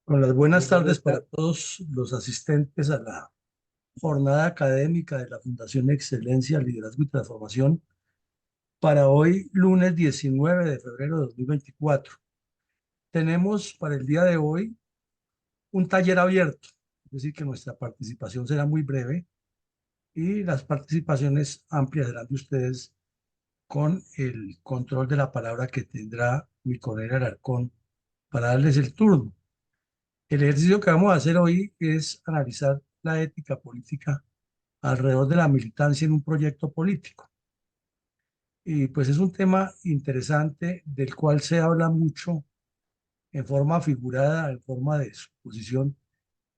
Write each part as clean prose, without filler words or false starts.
Con las buenas tardes Buenas para tardes. todos los asistentes a la jornada académica de la Fundación Excelencia, Liderazgo y Transformación para hoy, lunes 19 de febrero de 2024. Tenemos para el día de hoy un taller abierto, es decir, que nuestra participación será muy breve y las participaciones amplias serán de ustedes con el control de la palabra que tendrá mi colega Alarcón para darles el turno. El ejercicio que vamos a hacer hoy es analizar la ética política alrededor de la militancia en un proyecto político. Y pues es un tema interesante del cual se habla mucho en forma figurada, en forma de suposición,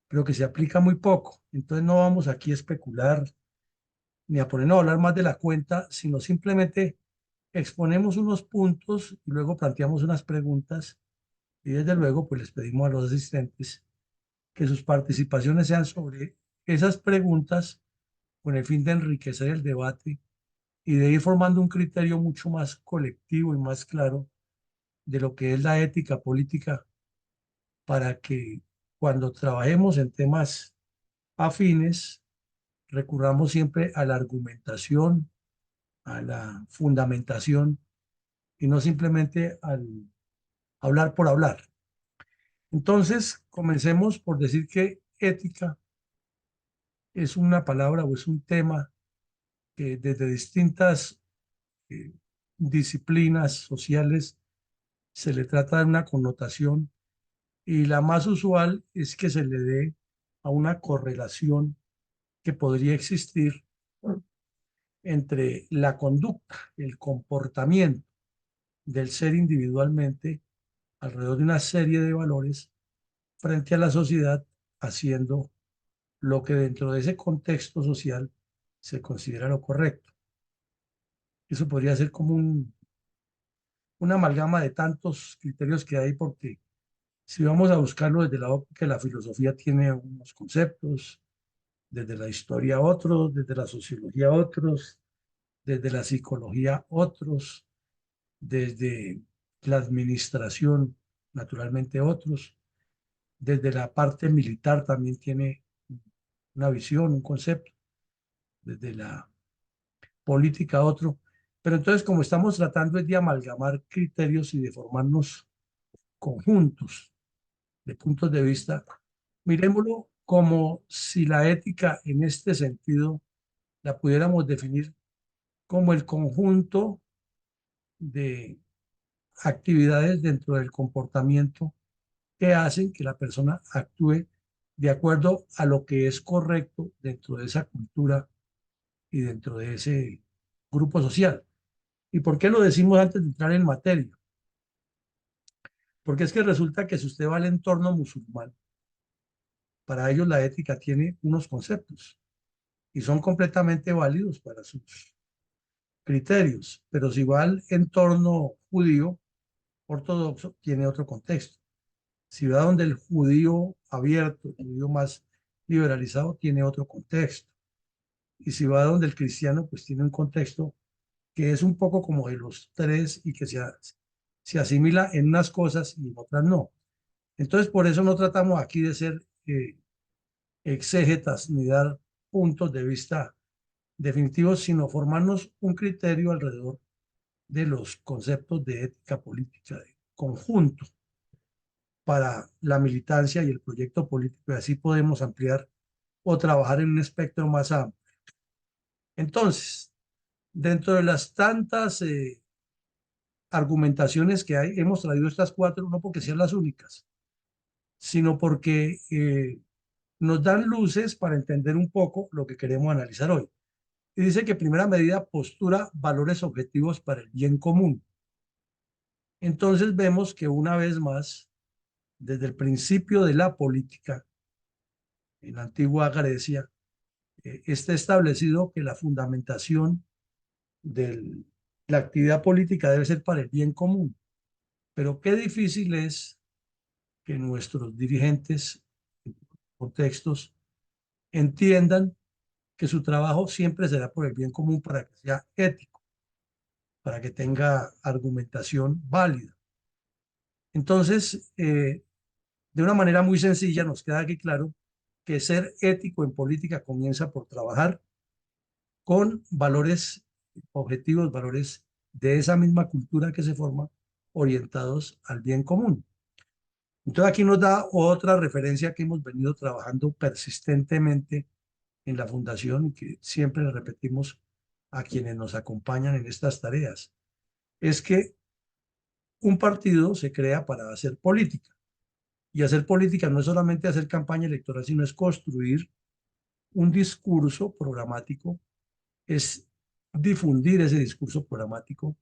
pero que se aplica muy poco. Entonces no vamos aquí a especular ni a ponernos a hablar más de la cuenta, sino simplemente exponemos unos puntos y luego planteamos unas preguntas y desde luego pues les pedimos a los asistentes que sus participaciones sean sobre esas preguntas con el fin de enriquecer el debate y de ir formando un criterio mucho más colectivo y más claro de lo que es la ética política para que cuando trabajemos en temas afines recurramos siempre a la argumentación, a la fundamentación y no simplemente al hablar por hablar. Entonces, comencemos por decir que ética es una palabra o es un tema que desde distintas eh, disciplinas sociales se le trata de una connotación y la más usual es que se le dé a una correlación que podría existir entre la conducta, el comportamiento del ser individualmente alrededor de una serie de valores frente a la sociedad, haciendo lo que dentro de ese contexto social se considera lo correcto. Eso podría ser como una amalgama de tantos criterios que hay, porque si vamos a buscarlo desde la óptica, la filosofía tiene unos conceptos, desde la historia otros, desde la sociología otros, desde la psicología otros, desde la administración naturalmente otros, desde la parte militar también tiene una visión, un concepto, desde la política otro. Pero entonces, como estamos tratando es de amalgamar criterios y de formarnos conjuntos de puntos de vista, miremoslo como si la ética en este sentido la pudiéramos definir como el conjunto de actividades dentro del comportamiento que hacen que la persona actúe de acuerdo a lo que es correcto dentro de esa cultura y dentro de ese grupo social. ¿Y por qué lo decimos antes de entrar en materia? Porque es que resulta que si usted va al entorno musulmán, para ellos la ética tiene unos conceptos y son completamente válidos para sus criterios, pero si va al entorno judío ortodoxo, tiene otro contexto. Si va donde el judío abierto, el judío más liberalizado, tiene otro contexto. Y si va donde el cristiano, pues tiene un contexto que es un poco como de los tres y que se asimila en unas cosas y en otras no. Entonces, por eso no tratamos aquí de ser exégetas ni dar puntos de vista definitivos, sino formarnos un criterio alrededor de los conceptos de ética política de conjunto para la militancia y el proyecto político, y así podemos ampliar o trabajar en un espectro más amplio. Entonces, dentro de las tantas argumentaciones que hay, hemos traído estas cuatro, no porque sean las únicas, sino porque nos dan luces para entender un poco lo que queremos analizar hoy. Y dice que primera medida, postura, valores objetivos para el bien común. Entonces vemos que una vez más, desde el principio de la política, en la antigua Grecia, está establecido que la fundamentación de la actividad política debe ser para el bien común. Pero qué difícil es que nuestros dirigentes, contextos, entiendan que su trabajo siempre será por el bien común para que sea ético, para que tenga argumentación válida. Entonces, De una manera muy sencilla nos queda aquí claro que ser ético en política comienza por trabajar con valores objetivos, valores de esa misma cultura que se forma, orientados al bien común. Entonces aquí nos da otra referencia que hemos venido trabajando persistentemente en la fundación y que siempre le repetimos a quienes nos acompañan en estas tareas. Es que un partido se crea para hacer política. Y hacer política no es solamente hacer campaña electoral, sino es construir un discurso programático, es difundir ese discurso programático,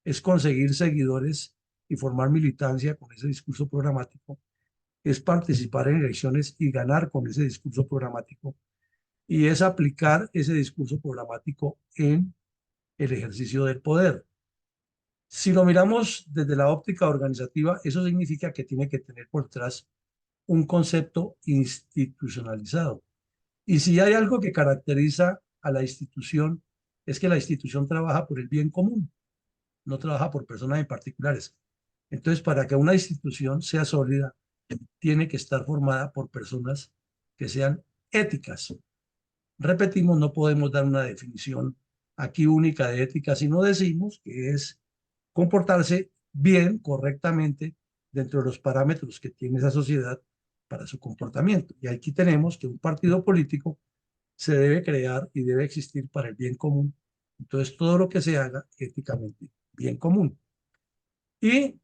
es conseguir seguidores y formar militancia con ese discurso programático, es participar en elecciones y ganar con ese discurso programático, y es aplicar ese discurso programático en el ejercicio del poder. Si lo miramos desde la óptica organizativa, eso significa que tiene que tener por detrás un concepto institucionalizado. Y si hay algo que caracteriza a la institución, es que la institución trabaja por el bien común, no trabaja por personas en particulares. Entonces, para que una institución sea sólida, tiene que estar formada por personas que sean éticas. Repetimos, no podemos dar una definición aquí única de ética, sino decimos que es comportarse bien, correctamente, dentro de los parámetros que tiene esa sociedad para su comportamiento. Y aquí tenemos que un partido político se debe crear y debe existir para el bien común. Entonces, todo lo que se haga éticamente, bien común. Y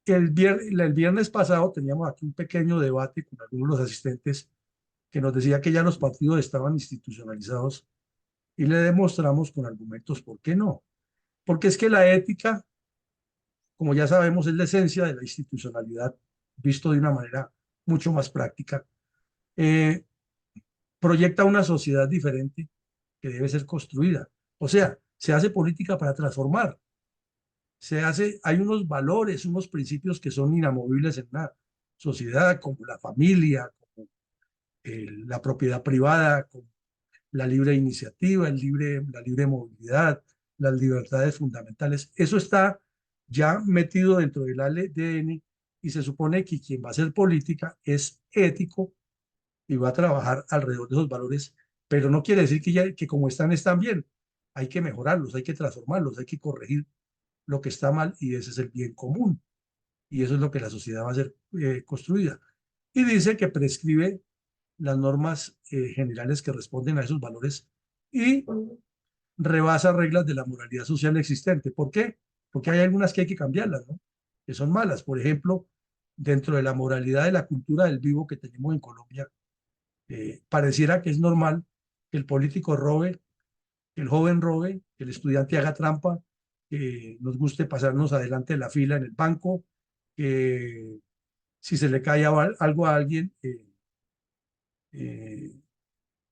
el viernes pasado teníamos aquí un pequeño debate con algunos de los asistentes que nos decía que ya los partidos estaban institucionalizados y le demostramos con argumentos por qué no. Porque es que la ética, como ya sabemos, es la esencia de la institucionalidad, visto de una manera mucho más práctica. Eh, Proyecta una sociedad diferente que debe ser construida. O sea, se hace política para transformar. Hay unos valores, unos principios que son inamovibles en una sociedad, como la familia, como la propiedad privada, como la libre iniciativa, la libre movilidad, las libertades fundamentales. Eso está ya metido dentro del ADN y se supone que quien va a hacer política es ético y va a trabajar alrededor de esos valores, pero no quiere decir que como están bien. Hay que mejorarlos, hay que transformarlos, hay que corregir lo que está mal y ese es el bien común. Y eso es lo que la sociedad va a ser construida. Y dice que prescribe las normas generales que responden a esos valores y rebasa reglas de la moralidad social existente. ¿Por qué? Porque hay algunas que hay que cambiarlas, ¿no? Que son malas. Por ejemplo, dentro de la moralidad de la cultura del vivo que tenemos en Colombia, pareciera que es normal que el político robe, que el joven robe, que el estudiante haga trampa, que nos guste pasarnos adelante de la fila en el banco, que si se le cae algo a alguien, eh,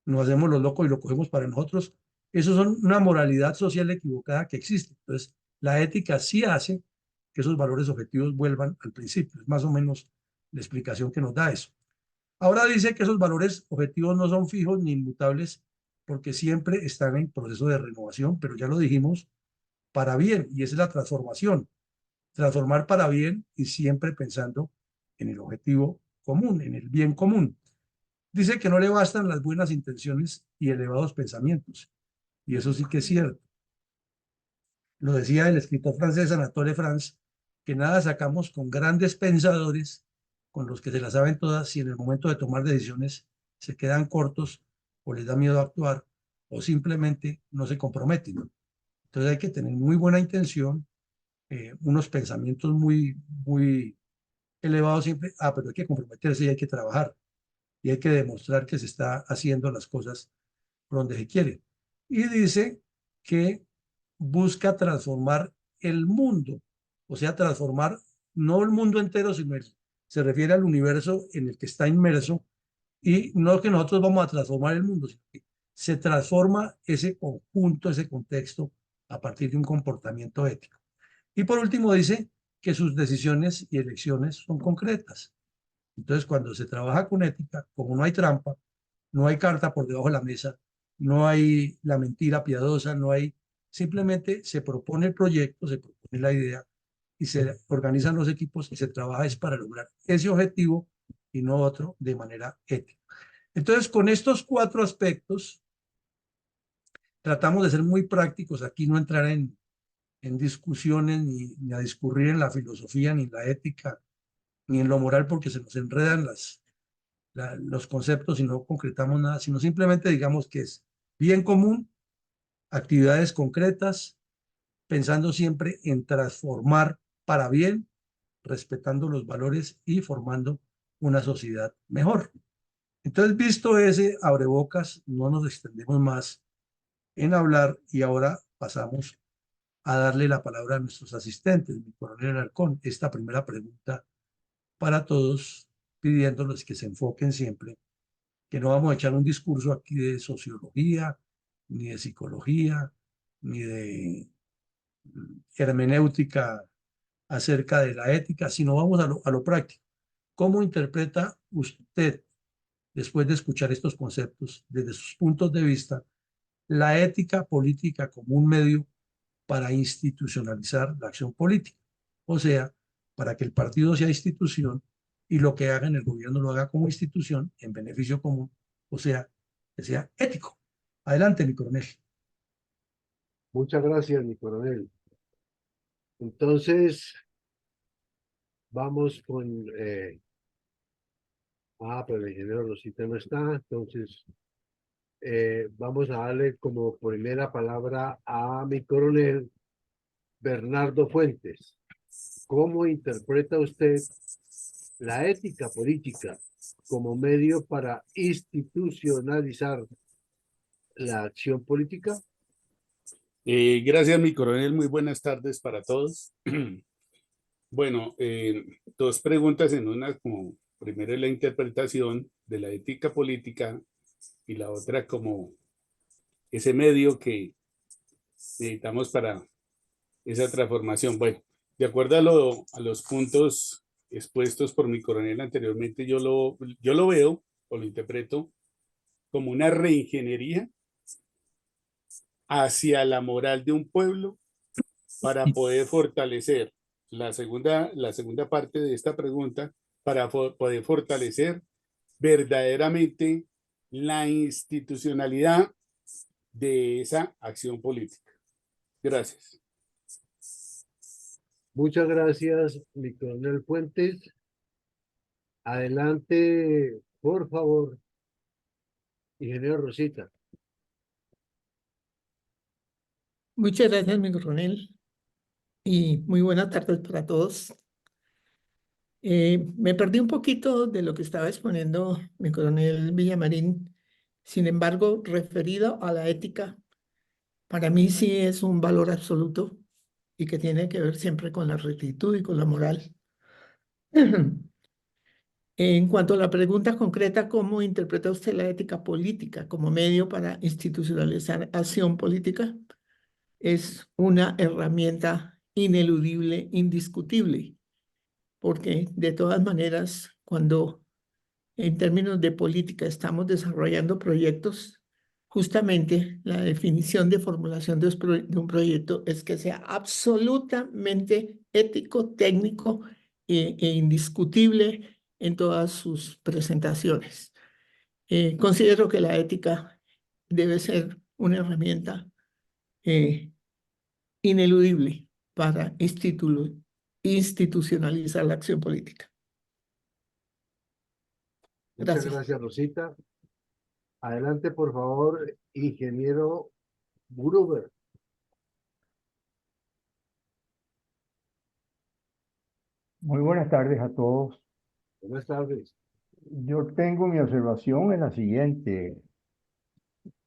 nos hacemos los locos y lo cogemos para nosotros. Eso son una moralidad social equivocada que existe. Entonces, la ética sí hace que esos valores objetivos vuelvan al principio. Es más o menos la explicación que nos da eso. Ahora dice que esos valores objetivos no son fijos ni inmutables porque siempre están en proceso de renovación, pero ya lo dijimos, para bien, y esa es la transformación. Transformar para bien y siempre pensando en el objetivo común, en el bien común. Dice que no le bastan las buenas intenciones y elevados pensamientos, y eso sí que es cierto. Lo decía el escritor francés Anatole France, que nada sacamos con grandes pensadores, con los que se las saben todas, si en el momento de tomar decisiones se quedan cortos o les da miedo actuar o simplemente no se comprometen. Entonces hay que tener muy buena intención, unos pensamientos muy elevados siempre, pero hay que comprometerse y hay que trabajar y hay que demostrar que se está haciendo las cosas por donde se quiere. Y dice que busca transformar el mundo, o sea, transformar no el mundo entero, se refiere al universo en el que está inmerso, y no que nosotros vamos a transformar el mundo, sino que se transforma ese conjunto, ese contexto, a partir de un comportamiento ético. Y por último dice que sus decisiones y elecciones son concretas. Entonces, cuando se trabaja con ética, como no hay trampa, no hay carta por debajo de la mesa, no hay la mentira piadosa, no hay, simplemente se propone el proyecto, se propone la idea y se organizan los equipos y se trabaja es para lograr ese objetivo y no otro de manera ética. Entonces, con estos cuatro aspectos, tratamos de ser muy prácticos aquí, no entrar en discusiones ni a discurrir en la filosofía, ni en la ética, ni en lo moral, porque se nos enredan los conceptos y no concretamos nada, sino simplemente digamos que es bien común, actividades concretas, pensando siempre en transformar para bien, respetando los valores y formando una sociedad mejor. Entonces, visto ese abrebocas, no nos extendemos más en hablar y ahora pasamos a darle la palabra a nuestros asistentes, mi coronel Alarcón. Esta primera pregunta para todos, pidiéndoles que se enfoquen siempre, que no vamos a echar un discurso aquí de sociología, ni de psicología, ni de hermenéutica acerca de la ética, sino vamos a lo práctico. ¿Cómo interpreta usted, después de escuchar estos conceptos, desde sus puntos de vista, la ética política como un medio para institucionalizar la acción política? O sea, para que el partido sea institución y lo que haga en el gobierno lo haga como institución en beneficio común, o sea, que sea ético. Adelante, mi coronel. Muchas gracias, mi coronel. Entonces, vamos con... pero el ingeniero Rosita no está, entonces vamos a darle como primera palabra a mi coronel Bernardo Fuentes. ¿Cómo interpreta usted la ética política como medio para institucionalizar la acción política? Gracias, mi coronel. Muy buenas tardes para todos. Bueno, dos preguntas en una, como primero la interpretación de la ética política y la otra como ese medio que necesitamos para esa transformación. Bueno, de acuerdo a los puntos expuestos por mi coronel anteriormente, yo lo veo o lo interpreto como una reingeniería hacia la moral de un pueblo para poder fortalecer la segunda parte de esta pregunta, para poder fortalecer verdaderamente la institucionalidad de esa acción política. Gracias. Muchas gracias, mi coronel Fuentes. Adelante, por favor, ingeniero Rosita. Muchas gracias, mi coronel, y muy buenas tardes para todos. Me perdí un poquito de lo que estaba exponiendo mi coronel Villamarín. Sin embargo, referido a la ética, para mí sí es un valor absoluto y que tiene que ver siempre con la rectitud y con la moral. En cuanto a la pregunta concreta, ¿cómo interpreta usted la ética política como medio para institucionalizar acción política? Es una herramienta ineludible, indiscutible, porque de todas maneras, cuando en términos de política estamos desarrollando proyectos, justamente la definición de formulación de un proyecto es que sea absolutamente ético, técnico e indiscutible en todas sus presentaciones. Considero que la ética debe ser una herramienta ineludible para institucionalizar la acción política. Muchas Gracias. gracias, Rosita. Adelante, por favor, ingeniero Gruber. Muy buenas tardes a todos. Buenas tardes. Yo tengo mi observación en la siguiente.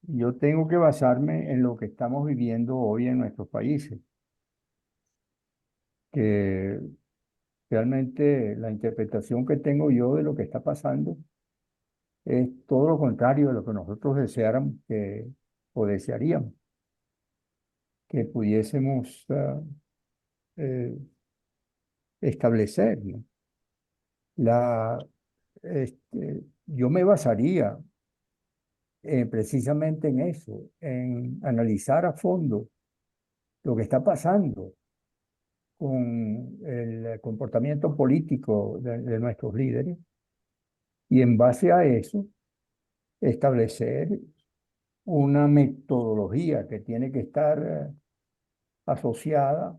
Yo tengo que basarme en lo que estamos viviendo hoy en nuestros países, que realmente la interpretación que tengo yo de lo que está pasando es todo lo contrario de lo que nosotros deseáramos o desearíamos, que pudiésemos eh, establecer, ¿no? La, yo me basaría precisamente en eso, en analizar a fondo lo que está pasando con el comportamiento político de nuestros líderes y en base a eso establecer una metodología que tiene que estar asociada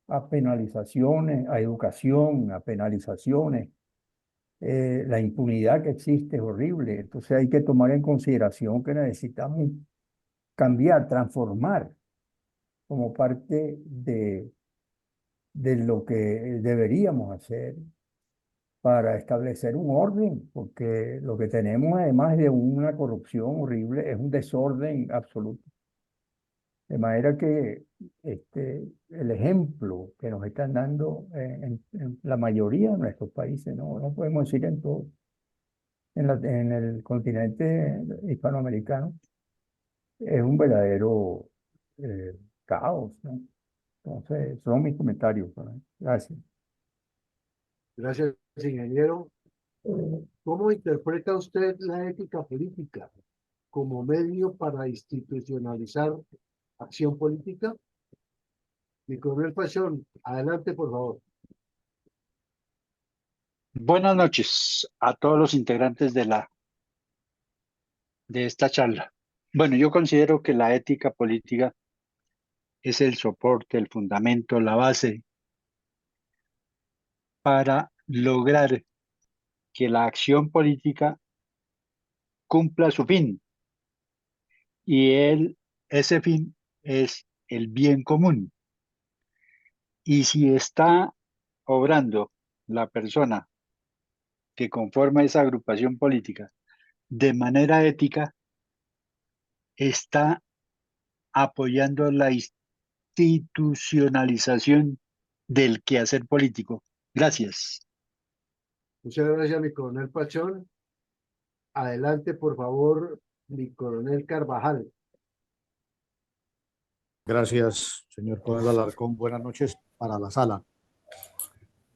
a penalizaciones, a educación, a penalizaciones. La impunidad que existe es horrible, entonces hay que tomar en consideración que necesitamos cambiar, transformar como parte de lo que deberíamos hacer para establecer un orden, porque lo que tenemos, además de una corrupción horrible, es un desorden absoluto. De manera que el ejemplo que nos están dando en la mayoría de nuestros países, no podemos decir en todo, en el continente hispanoamericano, es un verdadero caos, ¿no? Entonces, son mis comentarios, ¿no? Gracias. Gracias, ingeniero. ¿Cómo interpreta usted la ética política como medio para institucionalizar acción política? Mi coronel Pachón, adelante, por favor. Buenas noches a todos los integrantes de esta charla. Bueno, yo considero que la ética política es el soporte, el fundamento, la base para lograr que la acción política cumpla su fin. Y ese fin es el bien común. Y si está obrando la persona que conforma esa agrupación política de manera ética, está apoyando la institucionalización del quehacer político. Gracias. Muchas gracias, mi coronel Pachón. Adelante, por favor, mi coronel Carvajal. Gracias, señor Coronel Alarcón. Buenas noches para la sala.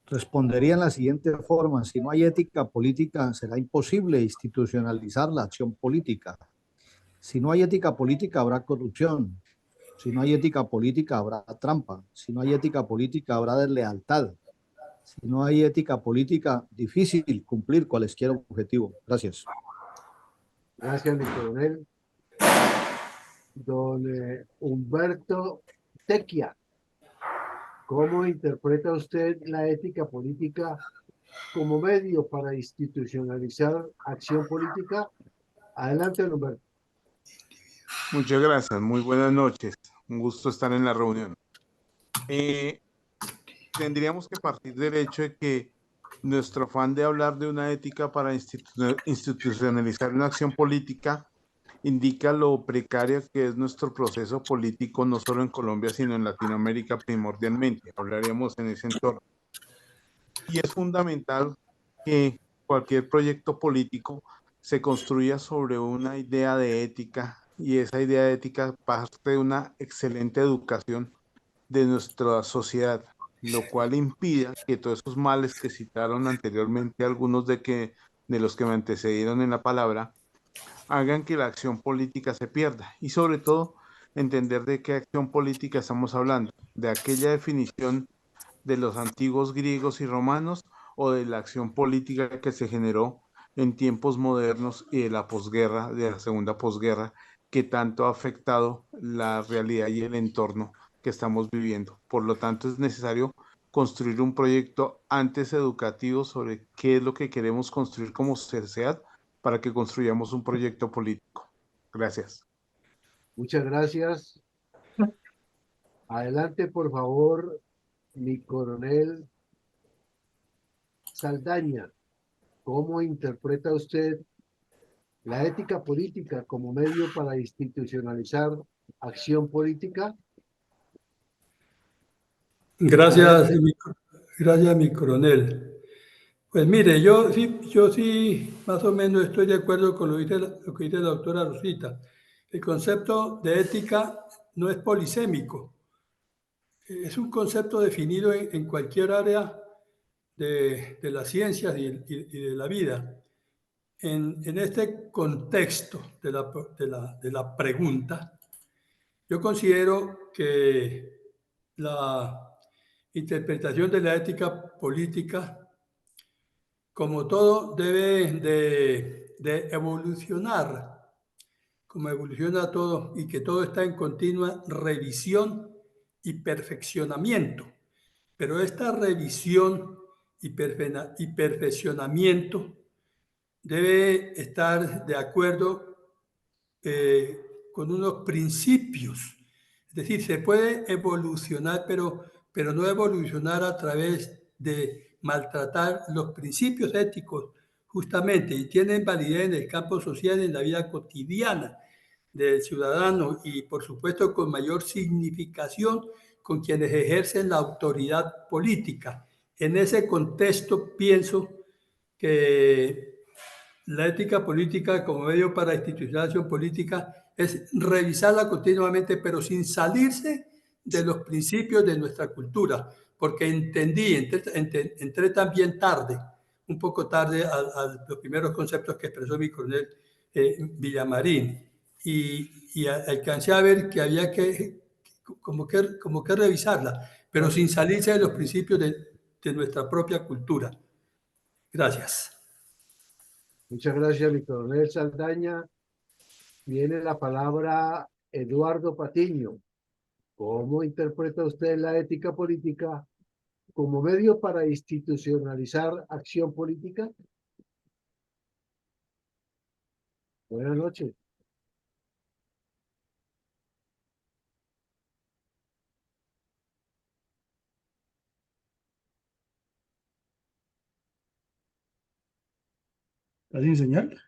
Respondería en la siguiente forma: si no hay ética política, será imposible institucionalizar la acción política. Si no hay ética política, habrá corrupción. Si no hay ética política, habrá trampa. Si no hay ética política, habrá deslealtad. Si no hay ética política, difícil cumplir cualesquier objetivo. Gracias. Gracias, mi coronel. Don Humberto Tequia, ¿cómo interpreta usted la ética política como medio para institucionalizar acción política? Adelante, don Humberto. Muchas gracias, muy buenas noches. Un gusto estar en la reunión. Tendríamos que partir del hecho de que nuestro afán de hablar de una ética para institucionalizar una acción política indica lo precaria que es nuestro proceso político, no solo en Colombia, sino en Latinoamérica primordialmente. Hablaríamos en ese entorno. Y es fundamental que cualquier proyecto político se construya sobre una idea de ética, y esa idea de ética parte de una excelente educación de nuestra sociedad, lo cual impide que todos esos males que citaron anteriormente algunos de los que me antecedieron en la palabra, hagan que la acción política se pierda. Y sobre todo, entender de qué acción política estamos hablando, de aquella definición de los antiguos griegos y romanos, o de la acción política que se generó en tiempos modernos y de la posguerra, de la segunda posguerra, que tanto ha afectado la realidad y el entorno que estamos viviendo. Por lo tanto, es necesario construir un proyecto antes educativo sobre qué es lo que queremos construir como sociedad para que construyamos un proyecto político. Gracias. Muchas gracias. Adelante, por favor, mi coronel Saldaña. ¿Cómo interpreta usted la ética política como medio para institucionalizar acción política? Gracias, gracias, mi coronel. Pues mire, yo sí más o menos estoy de acuerdo con lo que dice la doctora Rosita. El concepto de ética no es polisémico. Es un concepto definido en cualquier área de las ciencias y de la vida. En este contexto de la pregunta, yo considero que la interpretación de la ética política como todo, debe de evolucionar, como evoluciona todo, y que todo está en continua revisión y perfeccionamiento. Pero esta revisión y perfeccionamiento debe estar de acuerdo con unos principios. Es decir, se puede evolucionar, pero no evolucionar a través de maltratar los principios éticos, justamente, y tienen validez en el campo social, en la vida cotidiana del ciudadano y, por supuesto, con mayor significación con quienes ejercen la autoridad política. En ese contexto, pienso que la ética política como medio para institucionalización política es revisarla continuamente, pero sin salirse de los principios de nuestra cultura, porque entré también tarde, un poco tarde a los primeros conceptos que expresó mi coronel Villamarín, y alcancé a ver que había como que revisarla, pero sin salirse de los principios de nuestra propia cultura. Gracias. Muchas gracias, mi coronel Saldaña. Viene la palabra Eduardo Patiño. ¿Cómo interpreta usted la ética política como medio para institucionalizar acción política? Buenas noches. ¿Está sin señal?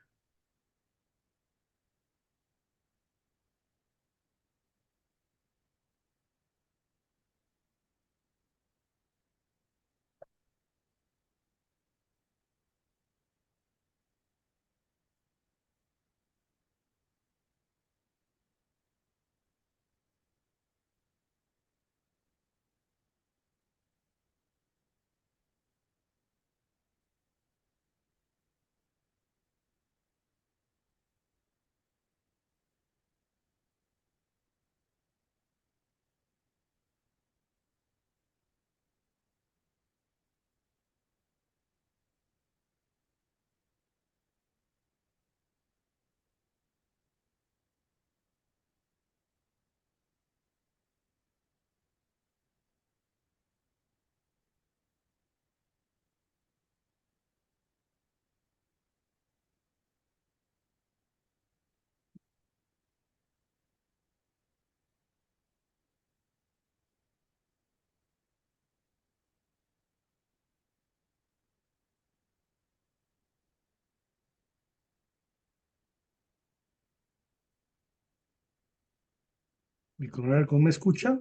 Mi coronel, ¿cómo me escucha?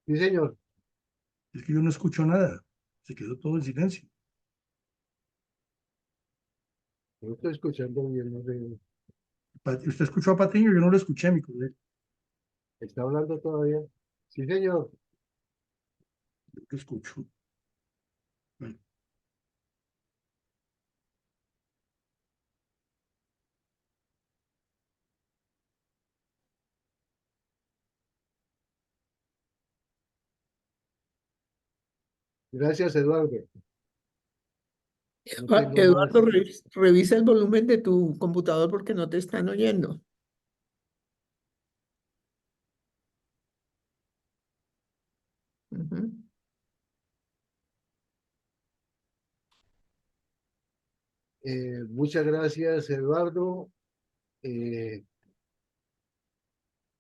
Sí, señor. Es que yo no escucho nada. Se quedó todo en silencio. No estoy escuchando bien. No sé. Usted escuchó a Patiño, yo no lo escuché, mi coronel. ¿Está hablando todavía? Sí, señor. Yo lo escucho. Bueno, Gracias, Eduardo. No tengo más. Eduardo, revisa el volumen de tu computador porque no te están oyendo. Ujú. Muchas gracias, Eduardo.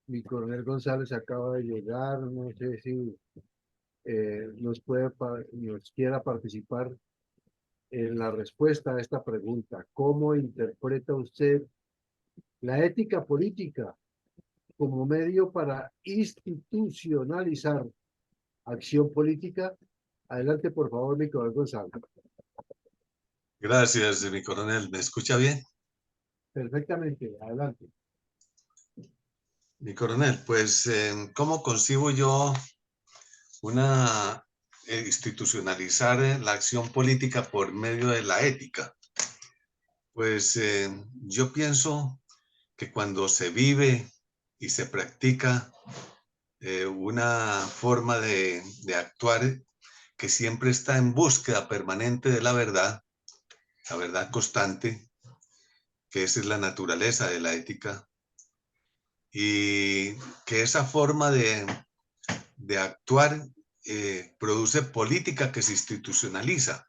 Mi coronel González acaba de llegar. No sé si nos quiera participar en la respuesta a esta pregunta. ¿Cómo interpreta usted la ética política como medio para institucionalizar acción política? Adelante, por favor, mi coronel González. Gracias, mi coronel. ¿Me escucha bien? Perfectamente, adelante. Mi coronel, pues, ¿cómo concibo yo una institucionalizar la acción política por medio de la ética? Pues yo pienso que cuando se vive y se practica una forma de actuar que siempre está en búsqueda permanente de la verdad constante, que esa es la naturaleza de la ética, y que esa forma de actuar produce política que se institucionaliza,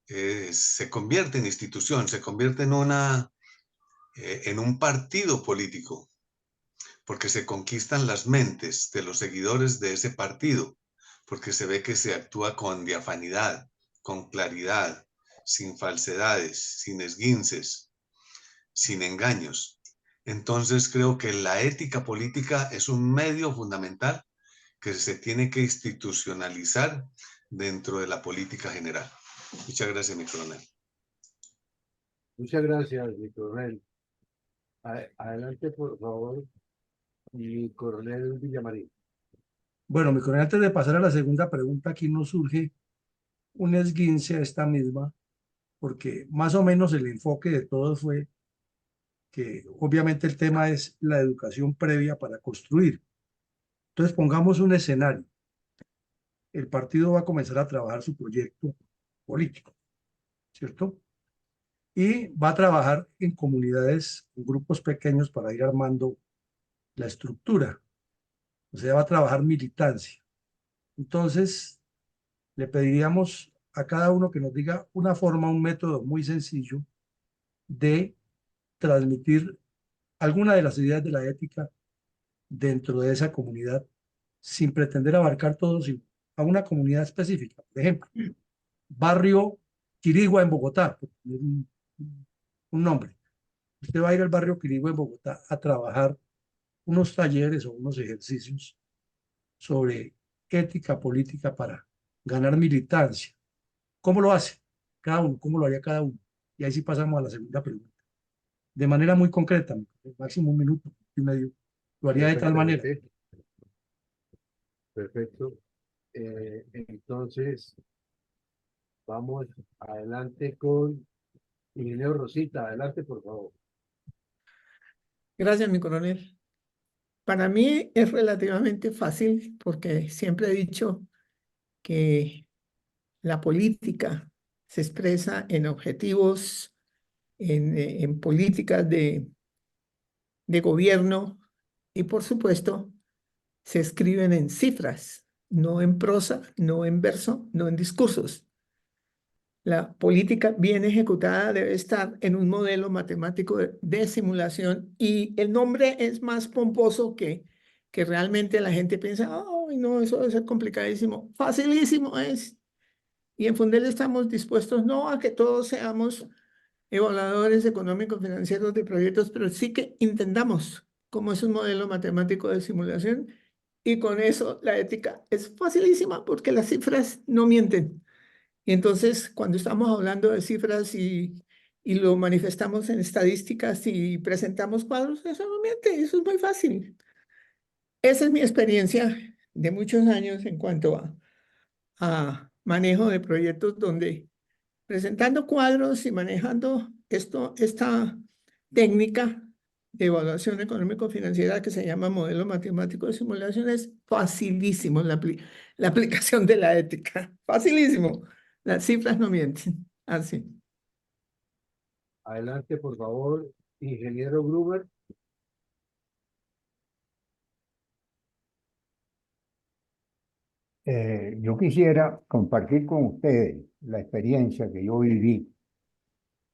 se convierte en institución, se convierte en un partido político, porque se conquistan las mentes de los seguidores de ese partido, porque se ve que se actúa con diafanidad, con claridad, sin falsedades, sin esguinces, sin engaños. Entonces creo que la ética política es un medio fundamental que se tiene que institucionalizar dentro de la política general. Muchas gracias, mi coronel. Muchas gracias, mi coronel. Adelante, por favor, mi coronel Villamarín. Bueno, mi coronel, antes de pasar a la segunda pregunta, aquí nos surge un esguince a esta misma, porque más o menos el enfoque de todo fue que obviamente el tema es la educación previa para construir. Entonces pongamos un escenario. El partido va a comenzar a trabajar su proyecto político, ¿cierto? Y va a trabajar en comunidades, en grupos pequeños para ir armando la estructura. O sea, va a trabajar militancia. Entonces, le pediríamos a cada uno que nos diga una forma, un método muy sencillo de transmitir alguna de las ideas de la ética dentro de esa comunidad sin pretender abarcar todos a una comunidad específica. Por ejemplo, barrio Quirigua en Bogotá, por poner un nombre. Usted va a ir al barrio Quirigua en Bogotá a trabajar unos talleres o unos ejercicios sobre ética política para ganar militancia. ¿Cómo lo hace cada uno? ¿Cómo lo haría cada uno? Y ahí sí pasamos a la segunda pregunta. De manera muy concreta, máximo un minuto y medio. Lo haría de tal manera. Perfecto. Entonces, vamos adelante con ingeniero Rosita. Adelante, por favor. Gracias, mi coronel. Para mí es relativamente fácil porque siempre he dicho que la política se expresa en objetivos, en políticas de gobierno y, por supuesto, se escriben en cifras, no en prosa, no en verso, no en discursos. La política bien ejecutada debe estar en un modelo matemático de simulación y el nombre es más pomposo que realmente la gente piensa, ¡ay, no, eso debe ser complicadísimo! Facilísimo es. Y en Fundel estamos dispuestos no a que todos seamos evaluadores económicos financieros de proyectos, pero sí que intentamos cómo es un modelo matemático de simulación y con eso la ética es facilísima porque las cifras no mienten. Y entonces, cuando estamos hablando de cifras y lo manifestamos en estadísticas y presentamos cuadros, eso no miente, eso es muy fácil. Esa es mi experiencia de muchos años en cuanto a manejo de proyectos donde presentando cuadros y manejando esta técnica de evaluación económico-financiera que se llama modelo matemático de simulación es facilísimo la aplicación de la ética. Facilísimo. Las cifras no mienten. Así. Adelante, por favor, ingeniero Gruber. Yo quisiera compartir con ustedes la experiencia que yo viví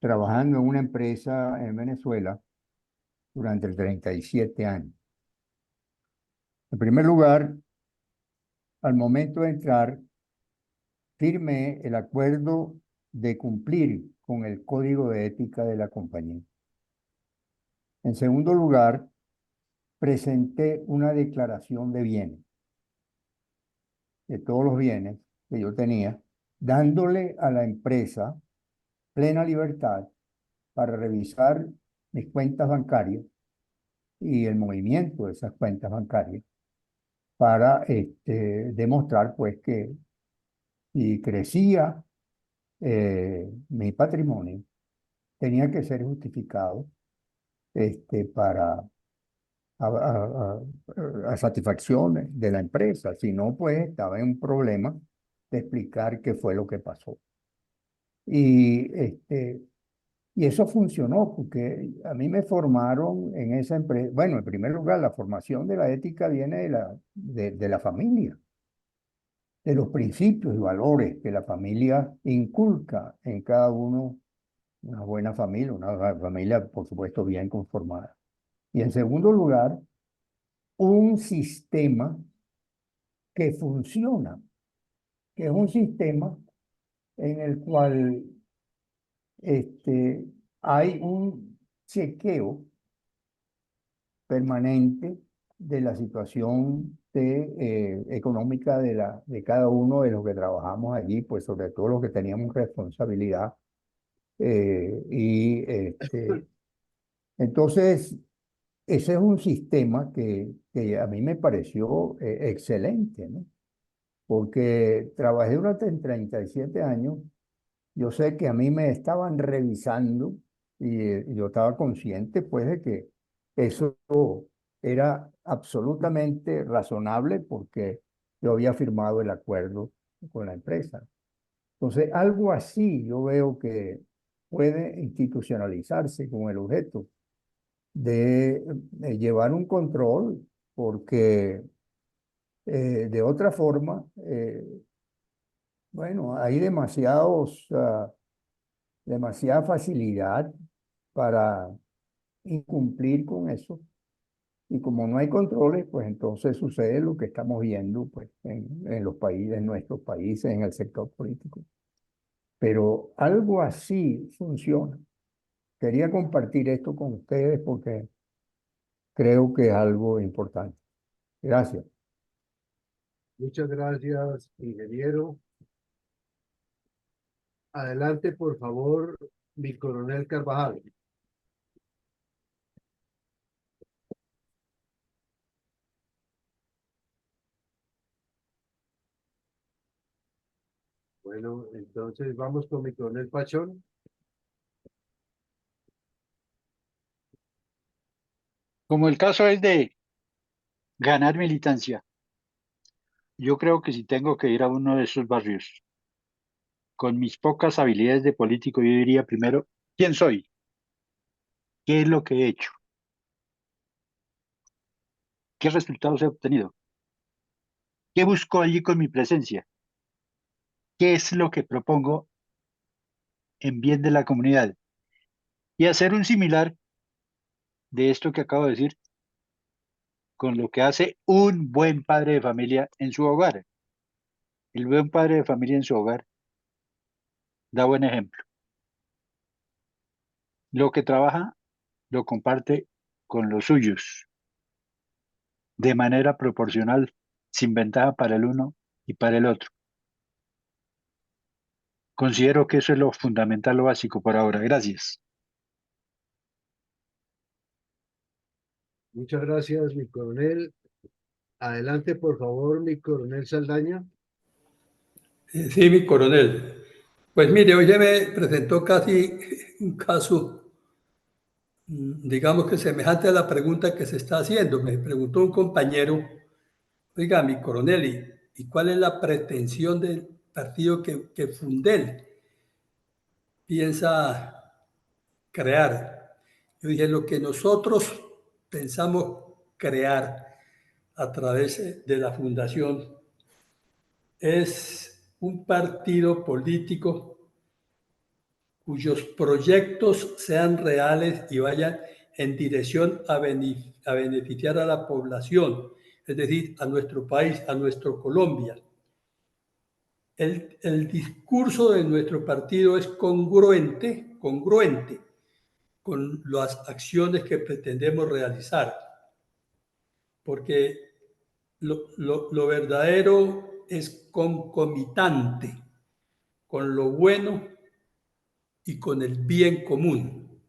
trabajando en una empresa en Venezuela durante 37 años. En primer lugar, al momento de entrar, firmé el acuerdo de cumplir con el código de ética de la compañía. En segundo lugar, presenté una declaración de bienes, de todos los bienes que yo tenía, dándole a la empresa plena libertad para revisar mis cuentas bancarias y el movimiento de esas cuentas bancarias para demostrar pues que si crecía mi patrimonio tenía que ser justificado para a satisfacción de la empresa, si no pues estaba en un problema de explicar qué fue lo que pasó. Y, y eso funcionó porque a mí me formaron en esa empresa. Bueno, en primer lugar, la formación de la ética viene de la familia, de los principios y valores que la familia inculca en cada uno, una buena familia, una familia, por supuesto, bien conformada. Y en segundo lugar, un sistema que funciona, que es un sistema en el cual hay un chequeo permanente de la situación económica de cada uno de los que trabajamos allí, pues sobre todo los que teníamos responsabilidad. Entonces, ese es un sistema que a mí me pareció excelente, ¿no? Porque trabajé durante 37 años. Yo sé que a mí me estaban revisando y yo estaba consciente pues de que eso era absolutamente razonable porque yo había firmado el acuerdo con la empresa. Entonces, algo así yo veo que puede institucionalizarse con el objeto de llevar un control, porque de otra forma, bueno, hay demasiada facilidad para incumplir con eso. Y como no hay controles, pues entonces sucede lo que estamos viendo pues, en los países, en nuestros países, en el sector político. Pero algo así funciona. Quería compartir esto con ustedes porque creo que es algo importante. Gracias. Muchas gracias, ingeniero. Adelante, por favor, mi coronel Carvajal. Bueno, entonces vamos con mi coronel Pachón. Como el caso es de ganar militancia, yo creo que si tengo que ir a uno de esos barrios con mis pocas habilidades de político, yo diría primero, ¿quién soy? ¿Qué es lo que he hecho? ¿Qué resultados he obtenido? ¿Qué busco allí con mi presencia? ¿Qué es lo que propongo en bien de la comunidad? Y hacer un similar de esto que acabo de decir con lo que hace un buen padre de familia en su hogar. El buen padre de familia en su hogar da buen ejemplo. Lo que trabaja lo comparte con los suyos de manera proporcional, sin ventaja para el uno y para el otro. Considero que eso es lo fundamental, lo básico por ahora. Gracias. Muchas gracias, mi coronel. Adelante, por favor, mi coronel Saldaña. Sí, mi coronel. Pues mire, hoy ya me presentó casi un caso, digamos que semejante a la pregunta que se está haciendo. Me preguntó un compañero, oiga, mi coronel, ¿y cuál es la pretensión del partido que Fundel piensa crear? Yo dije, lo que nosotros pensamos crear a través de la fundación es un partido político cuyos proyectos sean reales y vayan en dirección a beneficiar a la población, es decir, a nuestro país, a nuestro Colombia. El discurso de nuestro partido es congruente con las acciones que pretendemos realizar, porque lo verdadero es concomitante con lo bueno y con el bien común.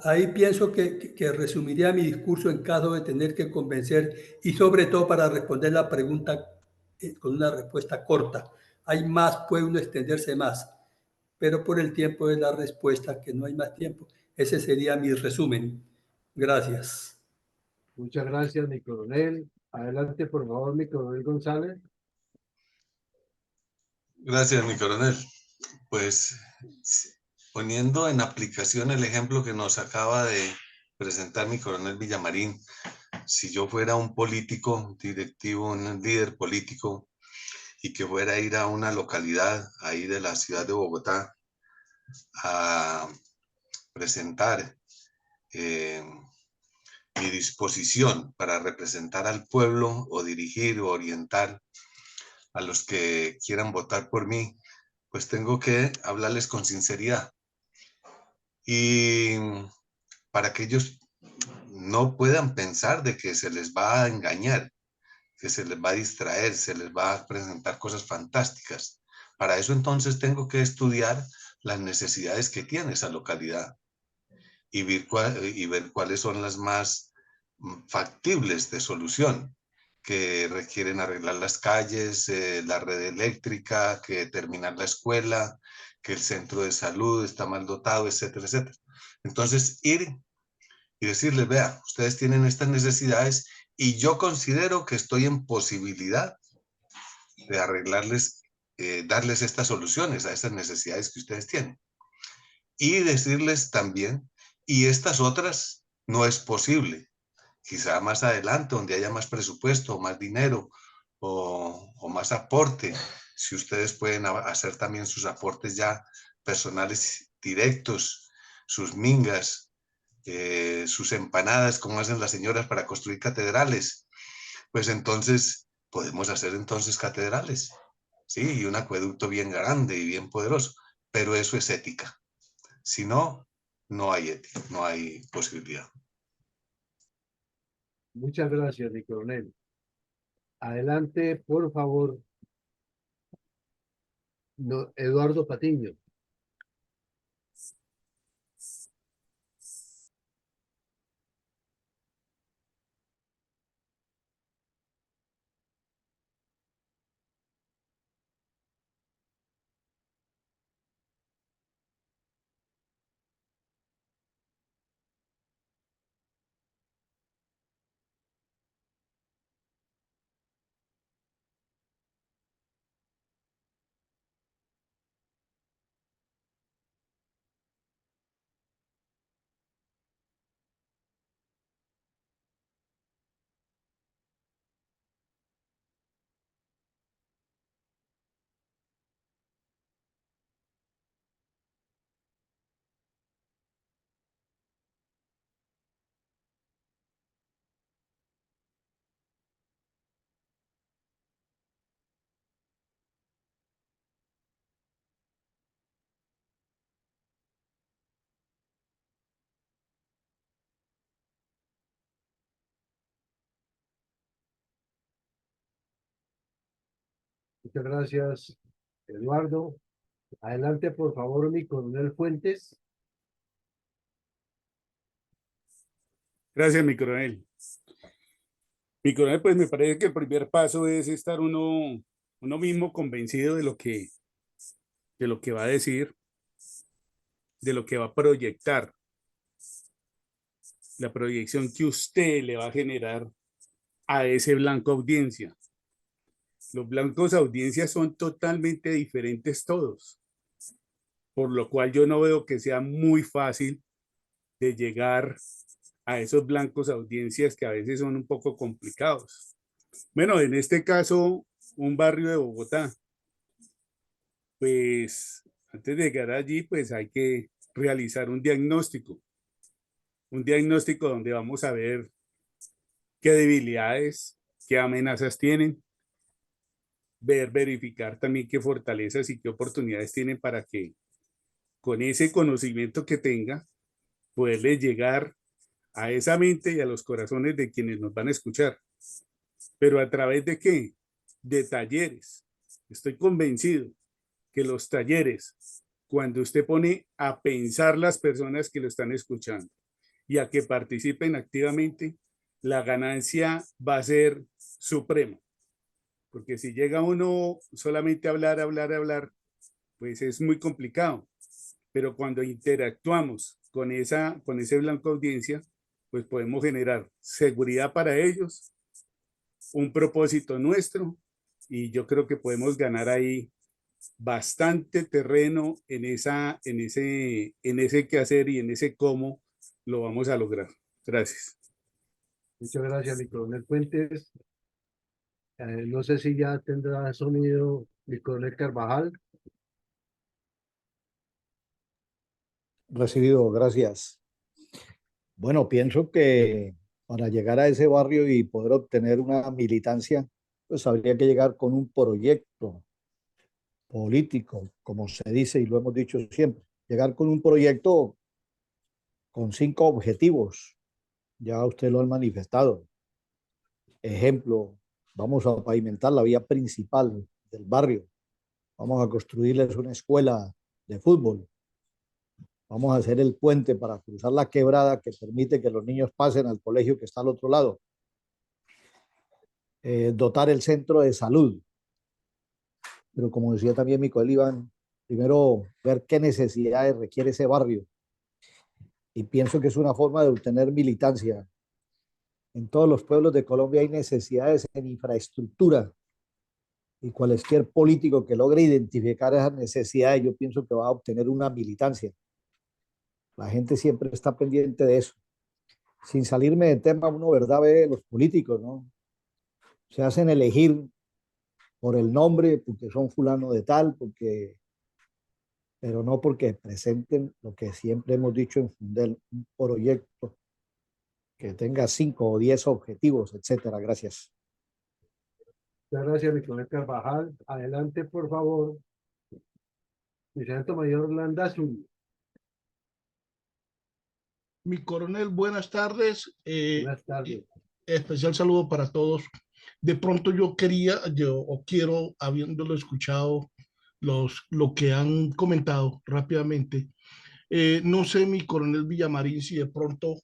Ahí pienso que resumiría mi discurso en caso de tener que convencer y sobre todo para responder la pregunta con una respuesta corta. Hay más, puede uno extenderse más, pero por el tiempo de la respuesta, que no hay más tiempo. Ese sería mi resumen. Gracias. Muchas gracias, mi coronel. Adelante, por favor, mi coronel González. Gracias, mi coronel. Pues poniendo en aplicación el ejemplo que nos acaba de presentar mi coronel Villamarín, si yo fuera un político, un directivo, un líder político, y que fuera a ir a una localidad ahí de la ciudad de Bogotá a presentar mi disposición para representar al pueblo o dirigir o orientar a los que quieran votar por mí, pues tengo que hablarles con sinceridad. Y para que ellos no puedan pensar de que se les va a engañar, que se les va a distraer, se les va a presentar cosas fantásticas. Para eso entonces tengo que estudiar las necesidades que tiene esa localidad y ver cuáles son las más factibles de solución, que requieren arreglar las calles, la red eléctrica, que terminar la escuela, que el centro de salud está mal dotado, etcétera, etcétera. Entonces, ir y decirles, vea, ustedes tienen estas necesidades y yo considero que estoy en posibilidad de arreglarles, darles estas soluciones a estas necesidades que ustedes tienen. Y decirles también, y estas otras no es posible. Quizá más adelante, donde haya más presupuesto, o más dinero, o más aporte, si ustedes pueden hacer también sus aportes ya personales directos, sus mingas, sus empanadas, como hacen las señoras para construir catedrales, pues entonces podemos hacer entonces catedrales, ¿sí? Y un acueducto bien grande y bien poderoso, pero eso es ética. Si no, no hay ética, no hay posibilidad. Muchas gracias, mi coronel. Adelante, por favor, Eduardo Patiño. Muchas gracias, Eduardo. Adelante, por favor, mi coronel Fuentes. Gracias, mi coronel. Mi coronel, pues me parece que el primer paso es estar uno mismo convencido de lo que va a decir, de lo que va a proyectar, la proyección que usted le va a generar a ese blanco audiencia. Los blancos audiencias son totalmente diferentes todos, por lo cual yo no veo que sea muy fácil de llegar a esos blancos audiencias que a veces son un poco complicados. Bueno, en este caso, un barrio de Bogotá, pues antes de llegar allí, pues hay que realizar un diagnóstico donde vamos a ver qué debilidades, qué amenazas tienen, verificar también qué fortalezas y qué oportunidades tienen para que con ese conocimiento que tenga, poderle llegar a esa mente y a los corazones de quienes nos van a escuchar. ¿Pero a través de qué? De talleres. Estoy convencido que los talleres, cuando usted pone a pensar las personas que lo están escuchando y a que participen activamente, la ganancia va a ser suprema. Porque si llega uno solamente a hablar, pues es muy complicado. Pero cuando interactuamos con ese blanco audiencia, pues podemos generar seguridad para ellos, un propósito nuestro, y yo creo que podemos ganar ahí bastante terreno en ese quehacer y en ese cómo lo vamos a lograr. Gracias. Muchas gracias, mi coronel Fuentes. No sé si ya tendrá sonido mi coronel Carvajal. Recibido, gracias. Bueno, pienso que para llegar a ese barrio y poder obtener una militancia, pues habría que llegar con un proyecto político, como se dice y lo hemos dicho siempre. Llegar con un proyecto con 5 objetivos. Ya usted lo ha manifestado. Ejemplo, vamos a pavimentar la vía principal del barrio. Vamos a construirles una escuela de fútbol. Vamos a hacer el puente para cruzar la quebrada que permite que los niños pasen al colegio que está al otro lado. Dotar el centro de salud. Pero como decía también mi colega Iván, primero ver qué necesidades requiere ese barrio. Y pienso que es una forma de obtener militancia. En todos los pueblos de Colombia hay necesidades en infraestructura. Y cualquier político que logre identificar esas necesidades, yo pienso que va a obtener una militancia. La gente siempre está pendiente de eso. Sin salirme de tema, uno, ¿verdad?, ve los políticos, ¿no? Se hacen elegir por el nombre, porque son fulano de tal, pero no porque presenten lo que siempre hemos dicho en Fundel, un proyecto que tenga 5 o 10 objetivos, etcétera. Gracias. Muchas gracias, mi coronel Carvajal. Adelante, por favor. Mi sargento mayor Landazuri. Mi coronel, buenas tardes. Buenas tardes. Especial saludo para todos. De pronto yo quiero, habiéndolo escuchado, lo que han comentado rápidamente, no sé, mi coronel Villamarín, si de pronto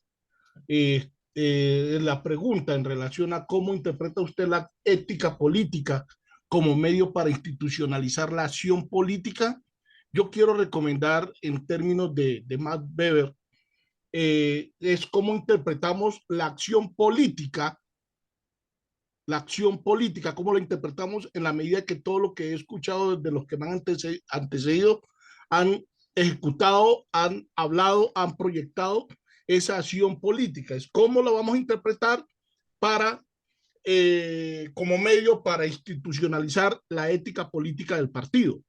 la pregunta en relación a cómo interpreta usted la ética política como medio para institucionalizar la acción política, yo quiero recomendar en términos de Max Weber, es cómo interpretamos la acción política, cómo la interpretamos en la medida que todo lo que he escuchado desde los que me han antecedido han ejecutado, han hablado, han proyectado esa acción política. Es cómo la vamos a interpretar para, como medio para institucionalizar la ética política del partido.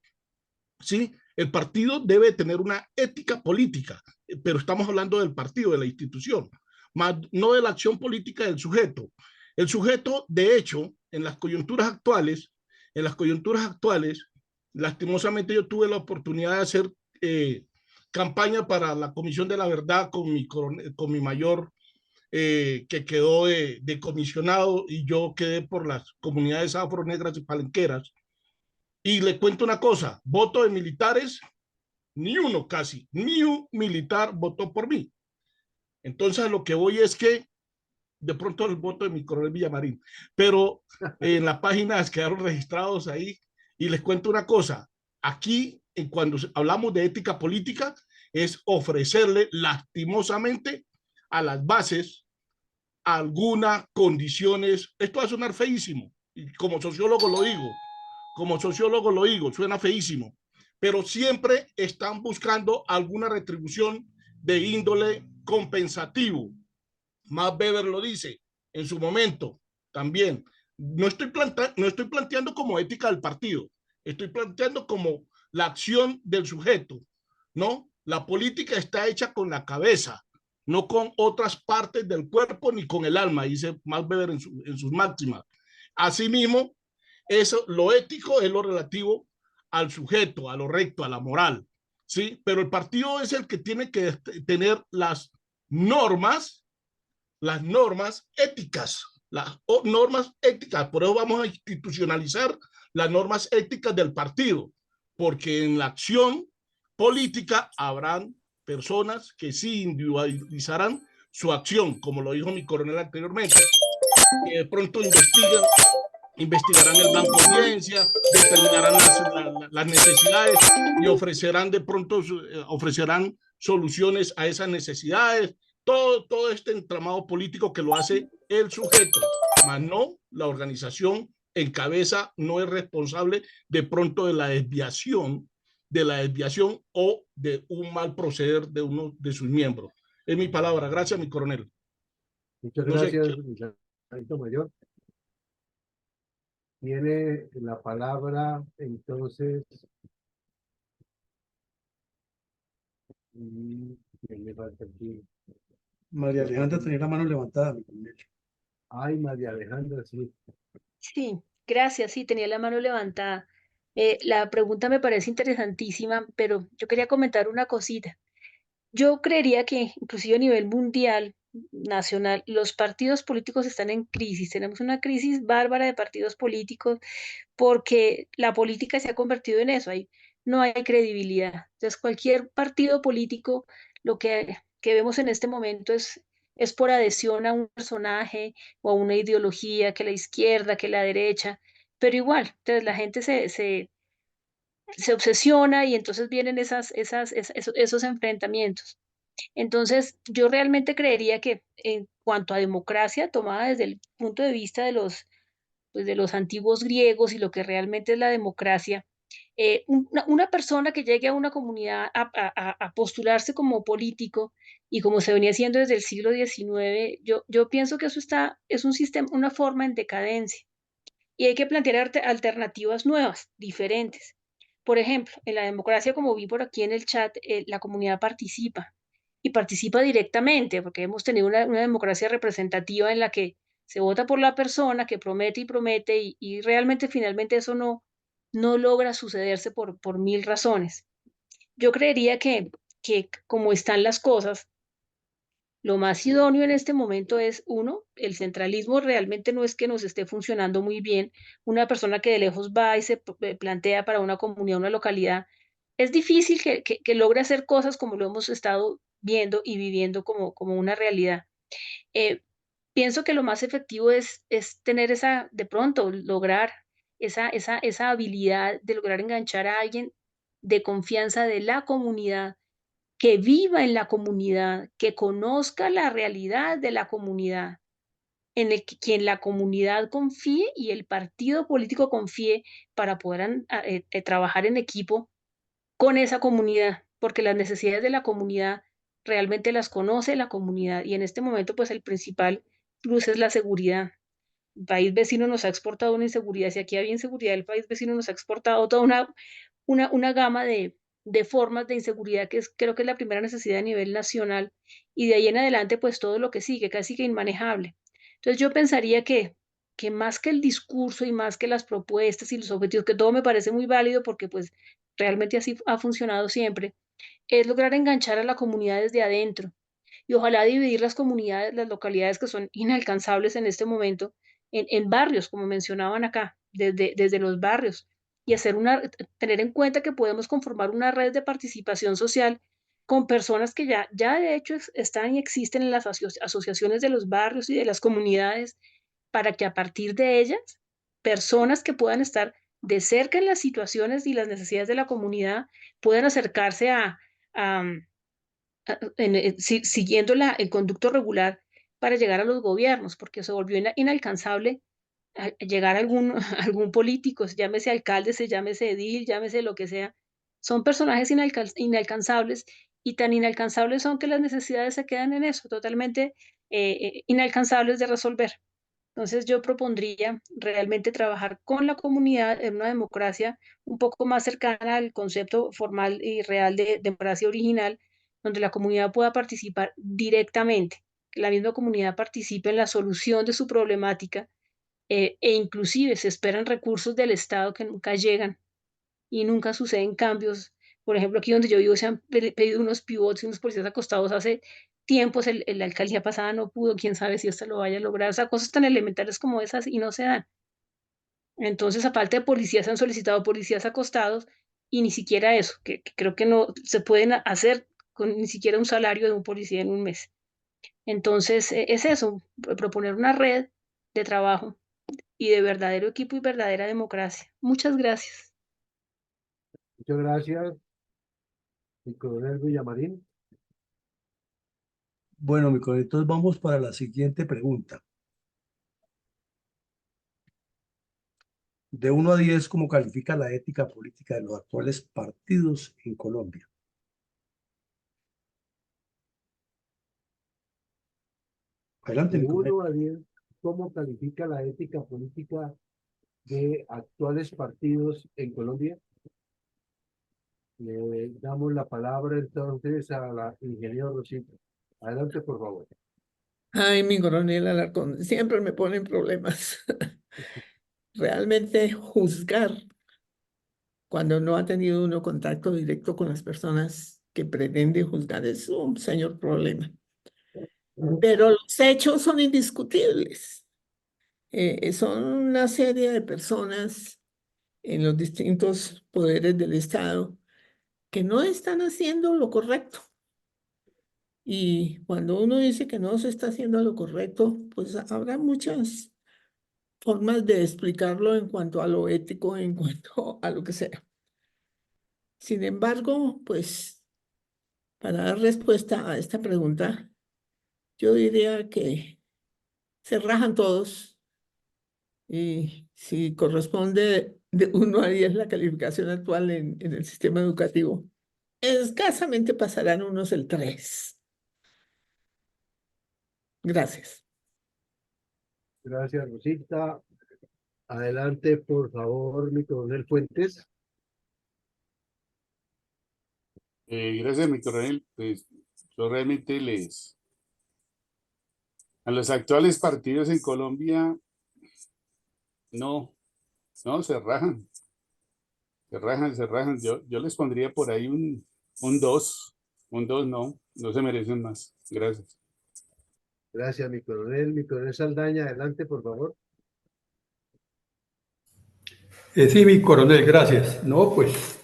¿Sí? El partido debe tener una ética política, pero estamos hablando del partido, de la institución, más no de la acción política del sujeto. El sujeto, de hecho, en las coyunturas actuales, lastimosamente yo tuve la oportunidad de hacer campaña para la Comisión de la Verdad con mi mayor que quedó de comisionado, y yo quedé por las comunidades afro-negras y palenqueras. Y le cuento una cosa, voto de militares, ni uno casi, ni un militar votó por mí. Entonces lo que voy es que de pronto el voto de mi coronel Villamarín, pero en las páginas quedaron registrados ahí. Y les cuento una cosa, aquí cuando hablamos de ética política es ofrecerle lastimosamente a las bases algunas condiciones. Esto va a sonar feísimo, y como sociólogo lo digo, suena feísimo, pero siempre están buscando alguna retribución de índole compensativo. Max Weber lo dice en su momento también. No estoy planteando como ética del partido, estoy planteando como la acción del sujeto, ¿no? La política está hecha con la cabeza, no con otras partes del cuerpo ni con el alma, dice Max Weber en sus máximas. Asimismo, eso, lo ético es lo relativo al sujeto, a lo recto, a la moral, ¿sí? Pero el partido es el que tiene que tener las normas éticas, por eso vamos a institucionalizar las normas éticas del partido, porque en la acción política habrán personas que sí individualizarán su acción, como lo dijo mi coronel anteriormente, que de pronto investigarán el blanco de audiencia, determinarán las necesidades y ofrecerán soluciones a esas necesidades. Todo este entramado político que lo hace el sujeto, más no la organización en cabeza no es responsable de pronto de la desviación o de un mal proceder de uno de sus miembros. Es mi palabra. Gracias, mi coronel. Muchas No sé, gracias, mi sargento mayor. Tiene la palabra, entonces, ¿quién me falta aquí? María Alejandra tenía la mano levantada, mi coronel. Ay, María Alejandra, sí. Sí, gracias, sí, tenía la mano levantada. La pregunta me parece interesantísima, pero yo quería comentar una cosita. Yo creería que inclusive a nivel mundial, nacional, los partidos políticos están en crisis. Tenemos una crisis bárbara de partidos políticos porque la política se ha convertido en eso. No hay credibilidad. Entonces, cualquier partido político, lo que vemos en este momento es por adhesión a un personaje o a una ideología, que la izquierda, que la derecha, pero igual, entonces la gente se obsesiona y entonces vienen esos enfrentamientos. Entonces, yo realmente creería que en cuanto a democracia, tomada desde el punto de vista pues, de los antiguos griegos y lo que realmente es la democracia, una persona que llegue a una comunidad a postularse como político y como se venía haciendo desde el siglo XIX, yo pienso que es un sistema, una forma en decadencia y hay que plantear alternativas nuevas, diferentes. Por ejemplo, en la democracia, como vi por aquí en el chat, la comunidad participa y participa directamente, porque hemos tenido una democracia representativa en la que se vota por la persona que promete y promete y realmente finalmente eso no logra sucederse por mil razones. Yo creería que como están las cosas, lo más idóneo en este momento es, uno, el centralismo realmente no es que nos esté funcionando muy bien. Una persona que de lejos va y se plantea para una comunidad, una localidad, es difícil que logre hacer cosas como lo hemos estado viendo y viviendo como una realidad. Eh, Pienso que lo más efectivo es tener de pronto, lograr esa habilidad de lograr enganchar a alguien de confianza de la comunidad que viva en la comunidad, que conozca la realidad de la comunidad, en el que quien la comunidad confíe y el partido político confíe para poder trabajar en equipo con esa comunidad, porque las necesidades de la comunidad realmente las conoce la comunidad y en este momento pues el principal plus es la seguridad. El país vecino nos ha exportado una inseguridad, si aquí había inseguridad, el país vecino nos ha exportado toda una gama de formas de inseguridad que creo que es la primera necesidad a nivel nacional y de ahí en adelante pues todo lo que sigue, casi que inmanejable. Entonces yo pensaría que más que el discurso y más que las propuestas y los objetivos, que todo me parece muy válido porque pues realmente así ha funcionado siempre, es lograr enganchar a la comunidad desde adentro y ojalá dividir las comunidades, las localidades que son inalcanzables en este momento, en barrios, como mencionaban acá, desde los barrios, y tener en cuenta que podemos conformar una red de participación social con personas que ya de hecho están y existen en las asociaciones de los barrios y de las comunidades, para que a partir de ellas, personas que puedan estar de cerca en las situaciones y las necesidades de la comunidad puedan acercarse a, siguiendo el conducto regular para llegar a los gobiernos, porque se volvió inalcanzable llegar a algún, algún político, llámese alcalde, se llámese edil, llámese lo que sea. Son personajes inalcanzables y tan inalcanzables son que las necesidades se quedan en eso, totalmente inalcanzables de resolver. Entonces yo propondría realmente trabajar con la comunidad en una democracia un poco más cercana al concepto formal y real de democracia original, donde la comunidad pueda participar directamente, que la misma comunidad participe en la solución de su problemática e inclusive se esperan recursos del Estado que nunca llegan y nunca suceden cambios. Por ejemplo, aquí donde yo vivo se han pedido unos pivots y unos policías acostados hace tiempos, la alcaldía pasada no pudo, quién sabe si esta lo vaya a lograr, o sea, cosas tan elementales como esas y no se dan. Entonces, a falta de policías, han solicitado policías acostados y ni siquiera eso, que creo que no se pueden hacer con ni siquiera un salario de un policía en un mes. Entonces, es eso, proponer una red de trabajo y de verdadero equipo y verdadera democracia. Muchas gracias. Muchas gracias, mi coronel Villamarín. Bueno, mi coronel, entonces vamos para la siguiente pregunta. De 1 a 10, ¿cómo califica la ética política de los actuales partidos en Colombia? Adelante, De mi coronel. 1 a 10, ¿cómo califica la ética política de actuales partidos en Colombia? Le damos la palabra entonces a la ingeniera Rosita. Adelante, por favor. Ay, mi coronel Alarcón, siempre me ponen problemas. Realmente juzgar cuando no ha tenido uno contacto directo con las personas que pretende juzgar es un señor problema. Pero los hechos son indiscutibles. Son una serie de personas en los distintos poderes del Estado que no están haciendo lo correcto. Y cuando uno dice que no se está haciendo lo correcto, pues habrá muchas formas de explicarlo en cuanto a lo ético, en cuanto a lo que sea. Sin embargo, pues para dar respuesta a esta pregunta, yo diría que se rajan todos y si corresponde de 1 a 10 la calificación actual en el sistema educativo, escasamente pasarán unos el 3. Gracias. Gracias, Rosita. Adelante, por favor, mi coronel Fuentes. Gracias, mi coronel. Pues yo realmente a los actuales partidos en Colombia, no, se rajan, se rajan. Yo les pondría por ahí un 2, no se merecen más. Gracias. Gracias, mi coronel. Mi coronel Saldaña, adelante, por favor. Sí, mi coronel, gracias. No, pues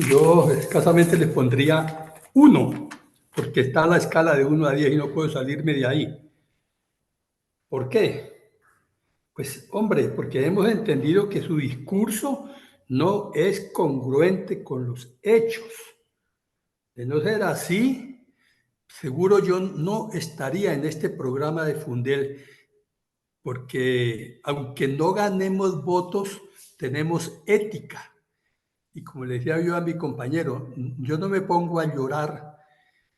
yo escasamente les pondría 1, porque está la escala de 1 a 10 y no puedo salirme de ahí. ¿Por qué? Pues, hombre, porque hemos entendido que su discurso no es congruente con los hechos. De no ser así, seguro yo no estaría en este programa de Fundel, porque aunque no ganemos votos, tenemos ética. Y como le decía yo a mi compañero, yo no me pongo a llorar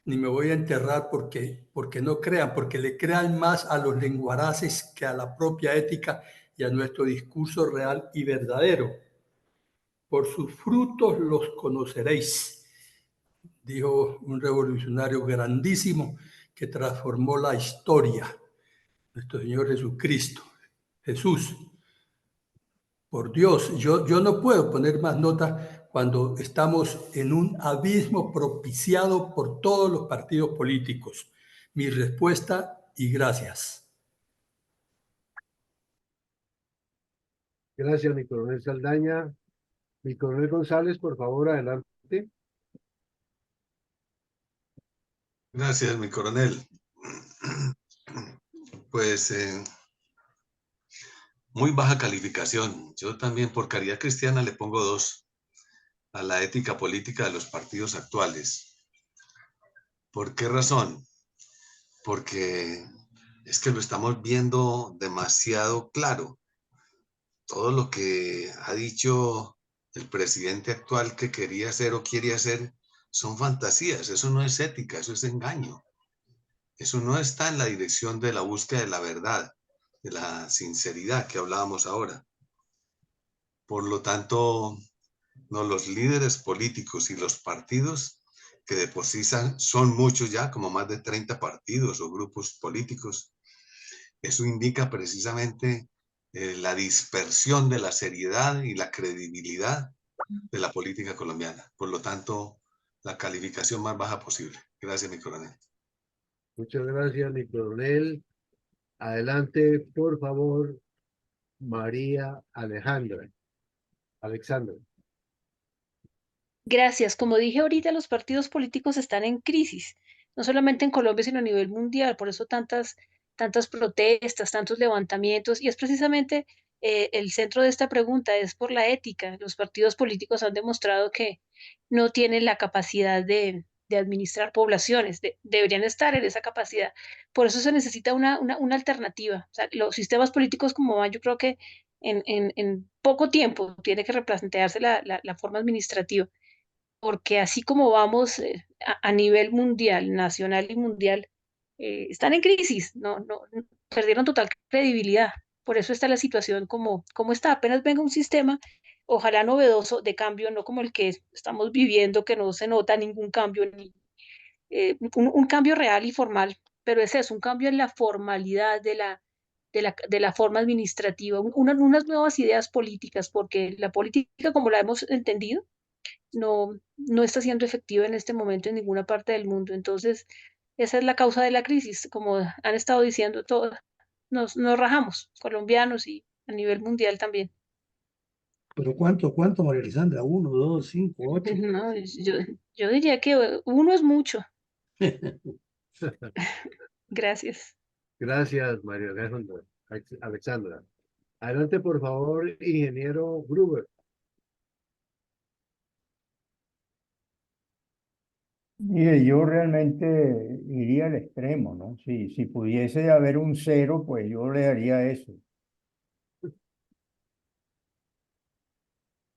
ni me voy a enterrar porque no crean, porque le crean más a los lenguaraces que a la propia ética y a nuestro discurso real y verdadero. Por sus frutos los conoceréis, dijo un revolucionario grandísimo que transformó la historia, nuestro Señor Jesucristo. Jesús, por Dios, yo no puedo poner más nota cuando estamos en un abismo propiciado por todos los partidos políticos. Mi respuesta y gracias. Gracias, mi coronel Saldaña. Mi coronel González, por favor, adelante. Gracias, mi coronel. Pues muy baja calificación. Yo también por caridad cristiana le pongo 2 a la ética política de los partidos actuales. ¿Por qué razón? Porque es que lo estamos viendo demasiado claro. Todo lo que ha dicho el presidente actual que quería hacer o quiere hacer son fantasías. Eso no es ética, eso es engaño. Eso no está en la dirección de la búsqueda de la verdad, de la sinceridad que hablábamos ahora. Por lo tanto, no, los líderes políticos y los partidos, que de por sí son muchos ya, como más de 30 partidos o grupos políticos, eso indica precisamente la dispersión de la seriedad y la credibilidad de la política colombiana. Por lo tanto, la calificación más baja posible. Gracias, mi coronel. Muchas gracias, mi coronel. Adelante, por favor, María Alejandra. Alexandra. Gracias. Como dije ahorita, los partidos políticos están en crisis, no solamente en Colombia, sino a nivel mundial. Por eso tantas protestas, tantos levantamientos, y es precisamente el centro de esta pregunta, es por la ética. Los partidos políticos han demostrado que no tienen la capacidad de administrar poblaciones, deberían estar en esa capacidad. Por eso se necesita una alternativa. O sea, los sistemas políticos como van, yo creo que en poco tiempo tiene que replantearse la forma administrativa, porque así como vamos a nivel mundial, nacional y mundial, están en crisis, perdieron total credibilidad. Por eso está la situación como está. Apenas venga un sistema, ojalá novedoso, de cambio, no como el que estamos viviendo, que no se nota ningún cambio, un cambio real y formal, pero ese es un cambio en la formalidad de la forma administrativa, unas nuevas ideas políticas, porque la política como la hemos entendido no está siendo efectiva en este momento en ninguna parte del mundo. Entonces, esa es la causa de la crisis, como han estado diciendo todos, nos rajamos, colombianos y a nivel mundial también. Pero ¿cuánto, María Alejandra? ¿Uno, dos, cinco, ocho? No, yo diría que uno es mucho. Gracias. Gracias, María Alexandra. Adelante, por favor, ingeniero Gruber. Mire, yo realmente iría al extremo, ¿no? Si pudiese haber un cero, pues yo le daría eso.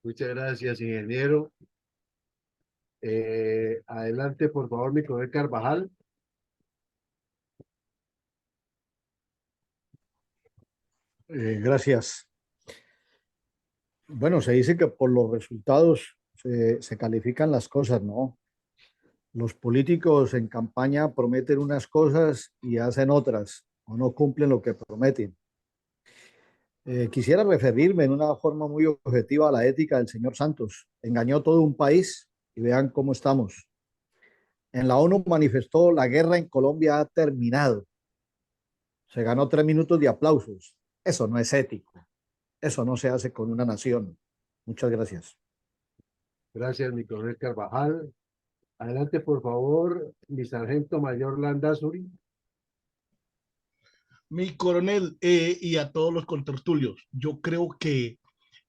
Muchas gracias, ingeniero. Adelante, por favor, Nicolás Carvajal. Gracias. Bueno, se dice que por los resultados se califican las cosas, ¿no? Los políticos en campaña prometen unas cosas y hacen otras, o no cumplen lo que prometen. Quisiera referirme en una forma muy objetiva a la ética del señor Santos. Engañó todo un país y vean cómo estamos. En la ONU manifestó: la guerra en Colombia ha terminado. Se ganó 3 minutos de aplausos. Eso no es ético. Eso no se hace con una nación. Muchas gracias. Gracias, Nicolás Carvajal. Adelante, por favor, mi sargento mayor Landazuri. Mi coronel, y a todos los contertulios, yo creo que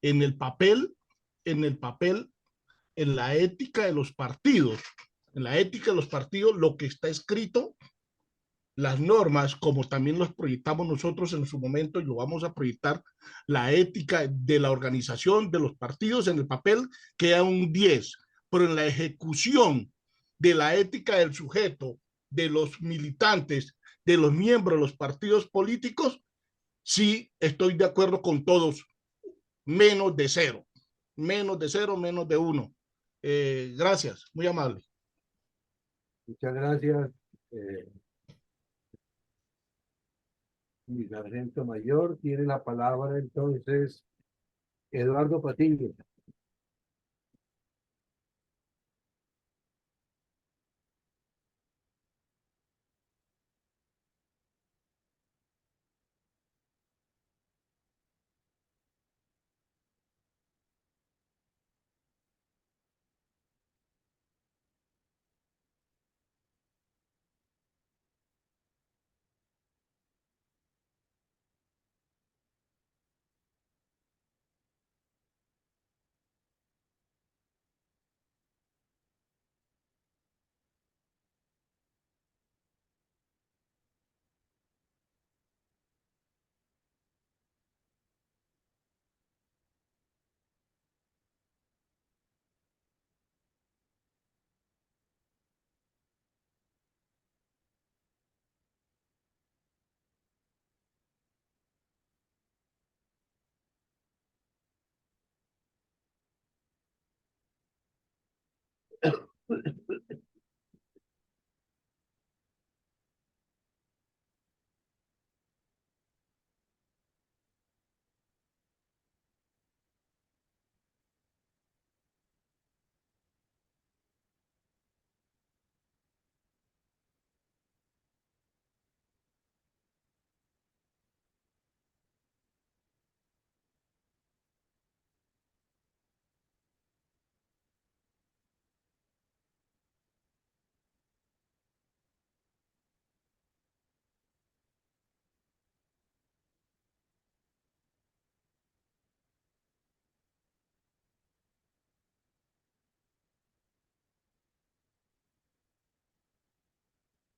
en el papel, en el papel, en la ética de los partidos, en la ética de los partidos, lo que está escrito, las normas, como también los proyectamos nosotros en su momento, y lo vamos a proyectar, la ética de la organización de los partidos en el papel queda un 10, pero en la ejecución de la ética del sujeto, de los militantes, de los miembros de los partidos políticos, sí estoy de acuerdo con todos, menos de cero, menos de uno. Gracias, muy amable. Muchas gracias. Mi sargento mayor tiene la palabra entonces Eduardo Patiño.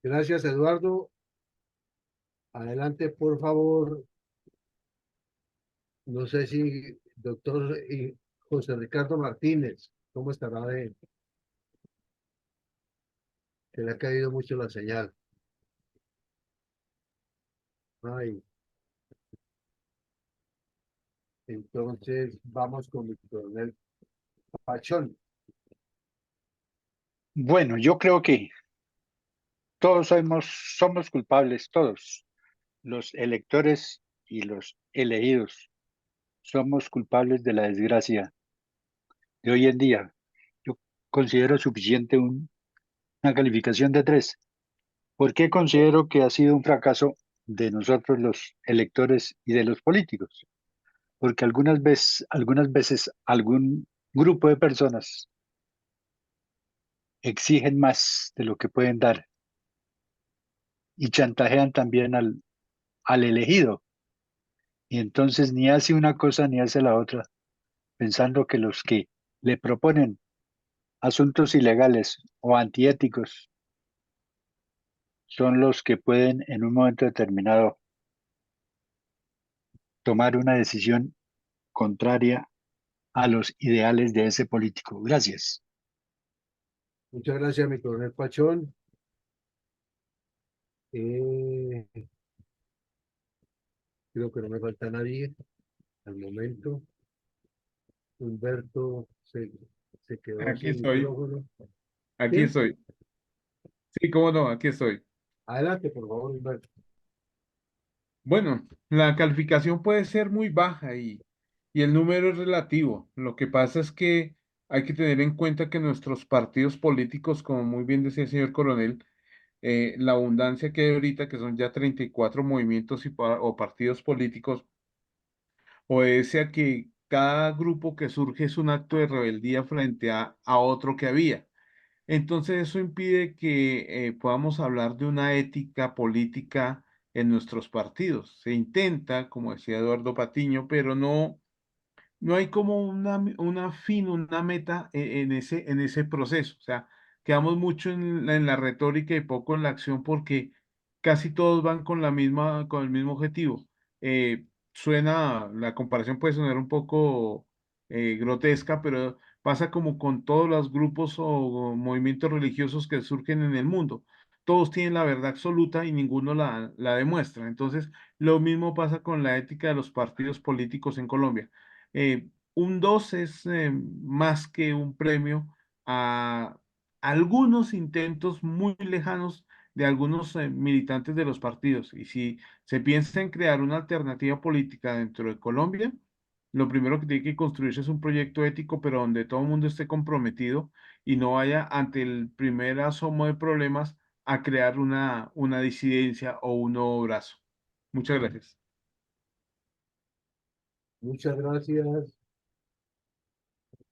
Gracias, Eduardo. Adelante, por favor, No sé si doctor José Ricardo Martínez, ¿cómo estará de? Que le ha caído mucho la señal. Ay, entonces vamos con el coronel Pachón. Bueno, yo creo que todos somos culpables, todos, los electores y los elegidos, somos culpables de la desgracia de hoy en día. Yo considero suficiente una calificación de 3. ¿Por qué considero que ha sido un fracaso de nosotros los electores y de los políticos? Porque algunas veces algún grupo de personas exigen más de lo que pueden dar y chantajean también al elegido. Y entonces ni hace una cosa ni hace la otra, pensando que los que le proponen asuntos ilegales o antiéticos son los que pueden en un momento determinado tomar una decisión contraria a los ideales de ese político. Gracias. Muchas gracias, mi coronel Pachón. Creo que no me falta nadie al momento. Humberto se quedó Aquí sin estoy, micrófono. aquí ¿Sí? estoy. Sí, cómo no, aquí estoy. Adelante, por favor, Humberto. Bueno, la calificación puede ser muy baja y el número es relativo. Lo que pasa es que hay que tener en cuenta que nuestros partidos políticos, como muy bien decía el señor coronel, la abundancia que hay ahorita, que son ya 34 movimientos o partidos políticos, obedece a que cada grupo que surge es un acto de rebeldía frente a otro que había. Entonces eso impide que podamos hablar de una ética política en nuestros partidos. Se intenta, como decía Eduardo Patiño, pero no hay como una fin, una meta en ese proceso. O sea, quedamos mucho en la retórica y poco en la acción porque casi todos van con el mismo objetivo. La comparación puede sonar un poco grotesca, pero pasa como con todos los grupos o movimientos religiosos que surgen en el mundo. Todos tienen la verdad absoluta y ninguno la demuestra. Entonces, lo mismo pasa con la ética de los partidos políticos en Colombia. Un 2 es más que un premio a algunos intentos muy lejanos de algunos militantes de los partidos. Y si se piensa en crear una alternativa política dentro de Colombia, lo primero que tiene que construirse es un proyecto ético, pero donde todo el mundo esté comprometido y no vaya ante el primer asomo de problemas a crear una disidencia o un nuevo brazo. Muchas gracias. Muchas gracias.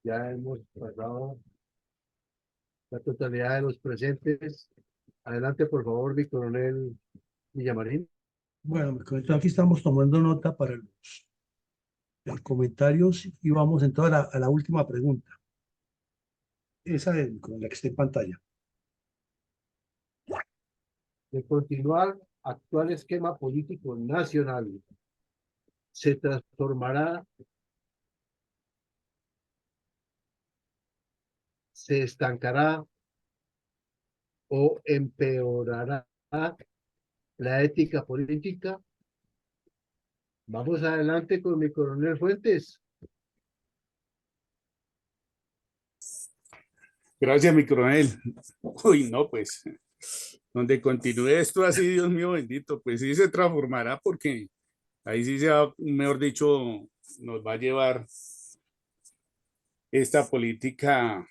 Ya hemos pasado la totalidad de los presentes. Adelante, por favor, mi coronel Villamarín. Bueno, me comento, aquí estamos tomando nota para los comentarios y vamos entonces a la última pregunta. Esa con la que está en pantalla. De continuar actual esquema político nacional, se transformará, se estancará o empeorará la ética política. Vamos adelante con mi coronel Fuentes. Gracias, mi coronel. Uy, no, pues, donde continúe esto así, Dios mío bendito, pues sí se transformará porque ahí sí se va, mejor dicho, nos va a llevar esta política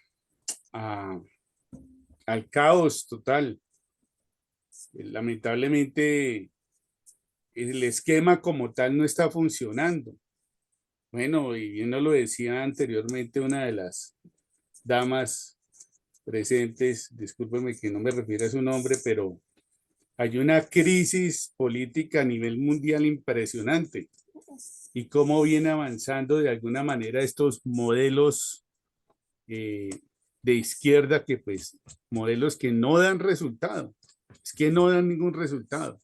al caos total. Lamentablemente, el esquema como tal no está funcionando. Bueno, y bien nos lo decía anteriormente una de las damas presentes, discúlpeme que no me refiero a su nombre, pero hay una crisis política a nivel mundial impresionante. Y cómo viene avanzando de alguna manera estos modelos de izquierda que pues modelos que no dan resultado, es que no dan ningún resultado.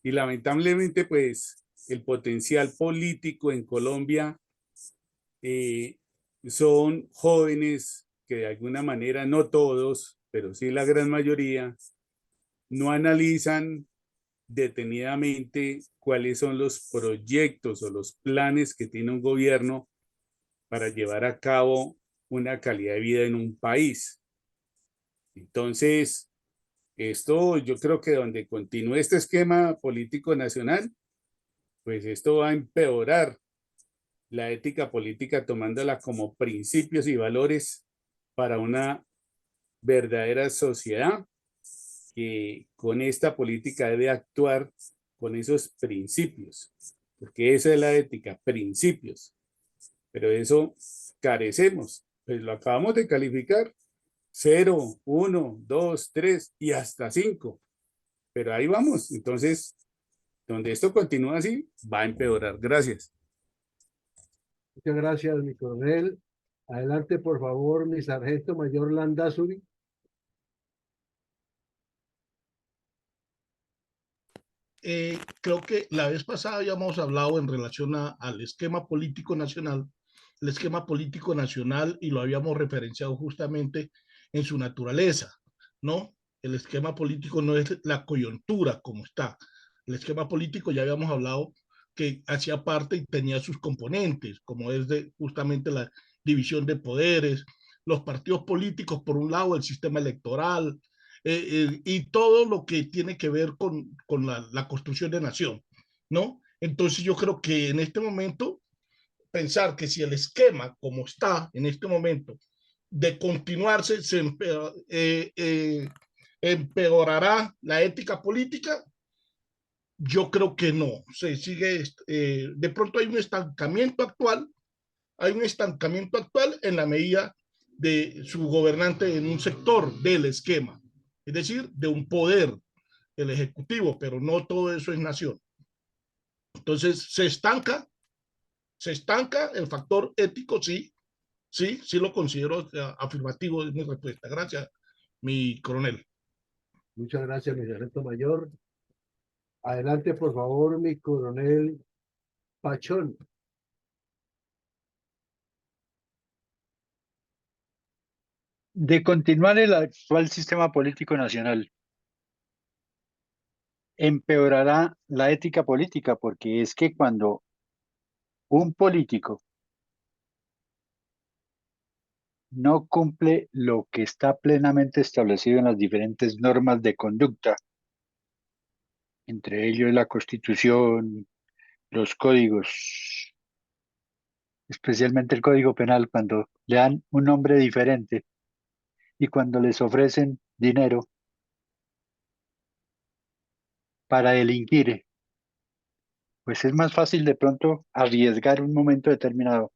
Y lamentablemente pues el potencial político en Colombia son jóvenes que de alguna manera, no todos, pero sí la gran mayoría, no analizan detenidamente cuáles son los proyectos o los planes que tiene un gobierno para llevar a cabo una calidad de vida en un país. Entonces, esto yo creo que donde continúe este esquema político nacional, pues esto va a empeorar la ética política tomándola como principios y valores para una verdadera sociedad que con esta política debe actuar con esos principios, porque esa es la ética, principios. Pero de eso carecemos, pues lo acabamos de calificar, 0, 1, 2, 3 y hasta 5. Pero ahí vamos, entonces, donde esto continúa así, va a empeorar. Gracias. Muchas gracias, mi coronel. Adelante, por favor, mi sargento mayor Landazuri. Creo que la vez pasada habíamos hablado en relación al esquema político nacional, el esquema político nacional, y lo habíamos referenciado justamente en su naturaleza, ¿no? El esquema político no es la coyuntura como está. El esquema político ya habíamos hablado que hacía parte y tenía sus componentes, como es justamente la división de poderes, los partidos políticos por un lado, el sistema electoral, y todo lo que tiene que ver con la construcción de nación, ¿no? Entonces yo creo que en este momento pensar que si el esquema como está en este momento de continuarse se empeorará la ética política, yo creo que no. Se sigue, de pronto hay un estancamiento actual en la medida de su gobernante en un sector del esquema, es decir, de un poder, el ejecutivo, pero no todo eso es nación. Entonces, se estanca el factor ético, sí lo considero afirmativo, es mi respuesta. Gracias, mi coronel. Muchas gracias, mi sargento mayor. Adelante, por favor, mi coronel Pachón. De continuar el actual sistema político nacional, empeorará la ética política, porque es que cuando un político no cumple lo que está plenamente establecido en las diferentes normas de conducta, entre ellos la Constitución, los códigos, especialmente el Código Penal, cuando le dan un nombre diferente y cuando les ofrecen dinero para delinquir, pues es más fácil de pronto arriesgar un momento determinado,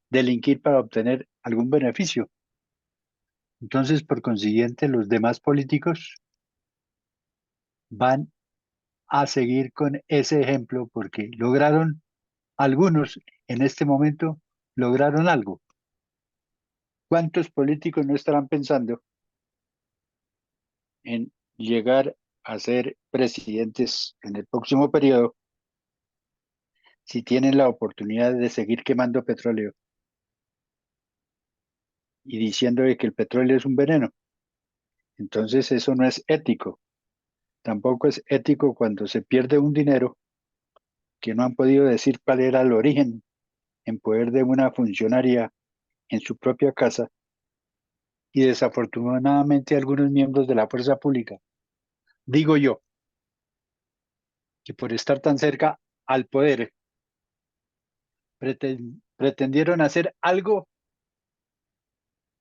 delinquir para obtener algún beneficio. Entonces, por consiguiente, los demás políticos van a seguir con ese ejemplo porque algunos en este momento lograron algo. ¿Cuántos políticos no estarán pensando en llegar a ser presidentes en el próximo periodo si tienen la oportunidad de seguir quemando petróleo y diciendo que el petróleo es un veneno? Entonces eso no es ético. Tampoco es ético cuando se pierde un dinero que no han podido decir cuál era el origen en poder de una funcionaria en su propia casa, y desafortunadamente algunos miembros de la fuerza pública, digo yo, que por estar tan cerca al poder pretendieron hacer algo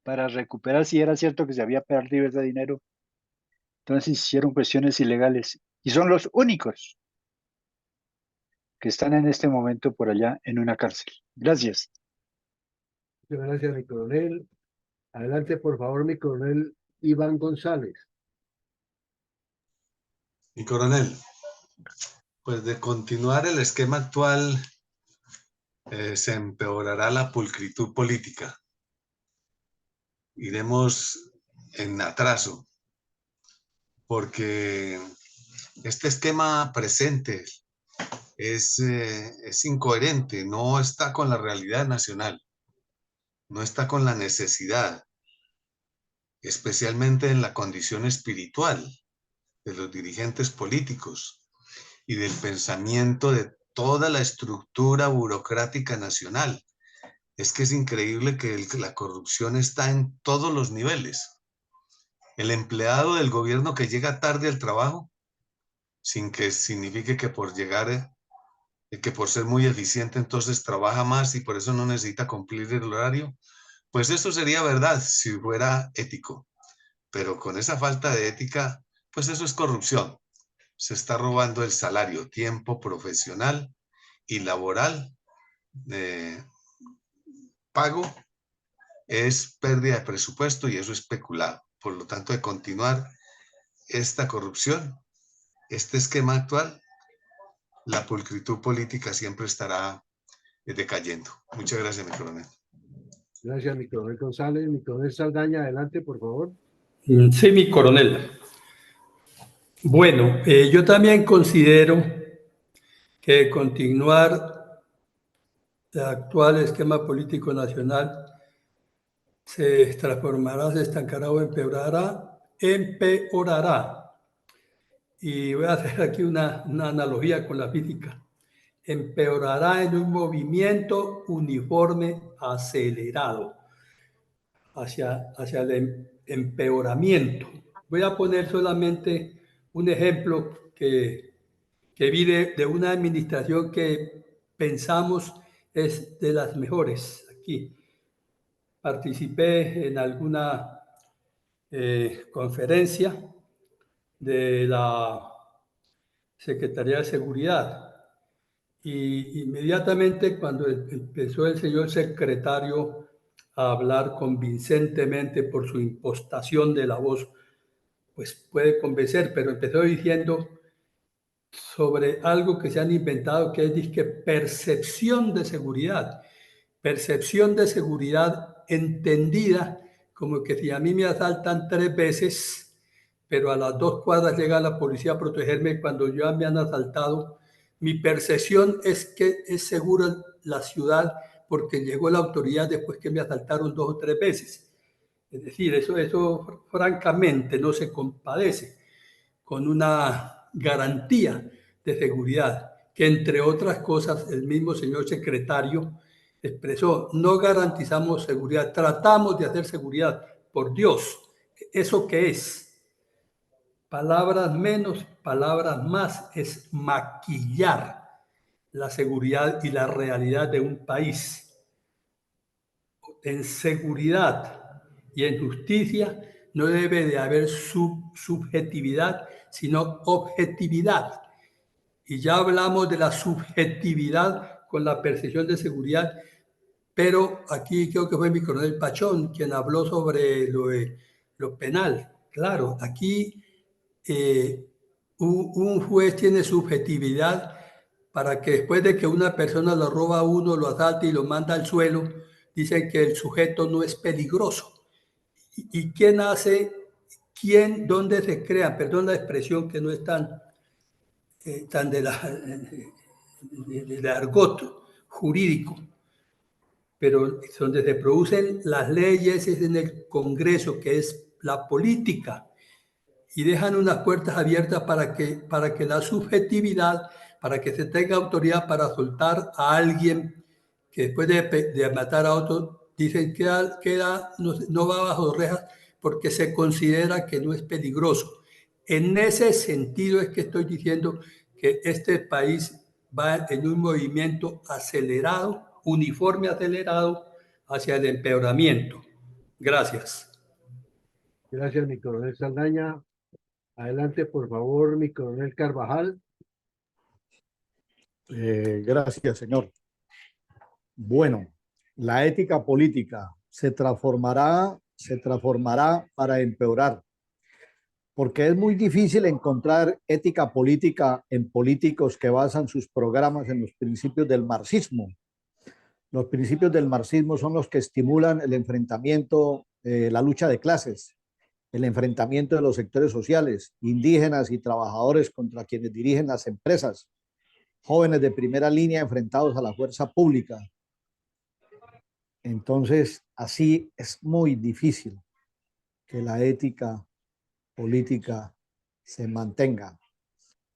para recuperar si era cierto que se había perdido ese dinero. Entonces hicieron cuestiones ilegales y son los únicos que están en este momento por allá en una cárcel. Gracias. Muchas gracias, mi coronel. Adelante, por favor, mi coronel Iván González. Mi coronel, pues de continuar el esquema actual, se empeorará la pulcritud política. Iremos en atraso, porque este esquema presente, es incoherente, no está con la realidad nacional, no está con la necesidad, especialmente en la condición espiritual de los dirigentes políticos y del pensamiento de toda la estructura burocrática nacional. Es que es increíble que la corrupción está en todos los niveles. El empleado del gobierno que llega tarde al trabajo, sin que signifique que por llegar, que por ser muy eficiente entonces trabaja más y por eso no necesita cumplir el horario, pues eso sería verdad si fuera ético. Pero con esa falta de ética, pues eso es corrupción. Se está robando el salario, tiempo profesional y laboral pago, es pérdida de presupuesto y eso es peculado. Por lo tanto, de continuar esta corrupción, este esquema actual, la pulcritud política siempre estará decayendo. Muchas gracias, mi coronel. Gracias, mi coronel González. Mi coronel Saldaña, adelante, por favor. Sí, mi coronel. Bueno, yo también considero que continuar el actual esquema político nacional se transformará, se estancará o empeorará. Y voy a hacer aquí una analogía con la física. Empeorará en un movimiento uniforme acelerado hacia el empeoramiento. Voy a poner solamente un ejemplo que vi de una administración que pensamos es de las mejores aquí. Participé en alguna conferencia de la Secretaría de Seguridad y inmediatamente cuando empezó el señor secretario a hablar convincentemente por su impostación de la voz, pues puede convencer, pero empezó diciendo sobre algo que se han inventado que es disque percepción de seguridad entendida como que si a mí me asaltan 3 veces, pero a las 2 cuadras llega la policía a protegerme cuando ya me han asaltado, mi percepción es que es segura la ciudad porque llegó la autoridad después que me asaltaron 2 o 3 veces. Es decir, eso francamente no se compadece con una garantía de seguridad, que entre otras cosas el mismo señor secretario expresó, no garantizamos seguridad, tratamos de hacer seguridad, por Dios, ¿eso qué es? Palabras menos, palabras más, es maquillar la seguridad y la realidad de un país. En seguridad y en justicia no debe de haber subjetividad, sino objetividad. Y ya hablamos de la subjetividad con la percepción de seguridad, pero aquí creo que fue mi coronel Pachón quien habló sobre lo penal. Claro, aquí un juez tiene subjetividad para que después de que una persona lo roba a uno, lo asalta y lo manda al suelo, dicen que el sujeto no es peligroso. ¿Y quién hace, dónde se crea, perdón la expresión que no es tan del argot jurídico, pero donde se producen las leyes es en el Congreso, que es la política, y dejan unas puertas abiertas para que la subjetividad, para que se tenga autoridad para soltar a alguien que después de matar a otro, dicen que no va bajo rejas porque se considera que no es peligroso. En ese sentido es que estoy diciendo que este país va en un movimiento acelerado, uniforme acelerado, hacia el empeoramiento. Gracias. Gracias, mi coronel Saldaña. Adelante, por favor, mi coronel Carvajal. Gracias, señor. Bueno, la ética política se transformará para empeorar, porque es muy difícil encontrar ética política en políticos que basan sus programas en los principios del marxismo. Los principios del marxismo son los que estimulan el enfrentamiento, la lucha de clases, el enfrentamiento de los sectores sociales, indígenas y trabajadores contra quienes dirigen las empresas, jóvenes de primera línea enfrentados a la fuerza pública. Entonces, así es muy difícil que la ética política se mantenga.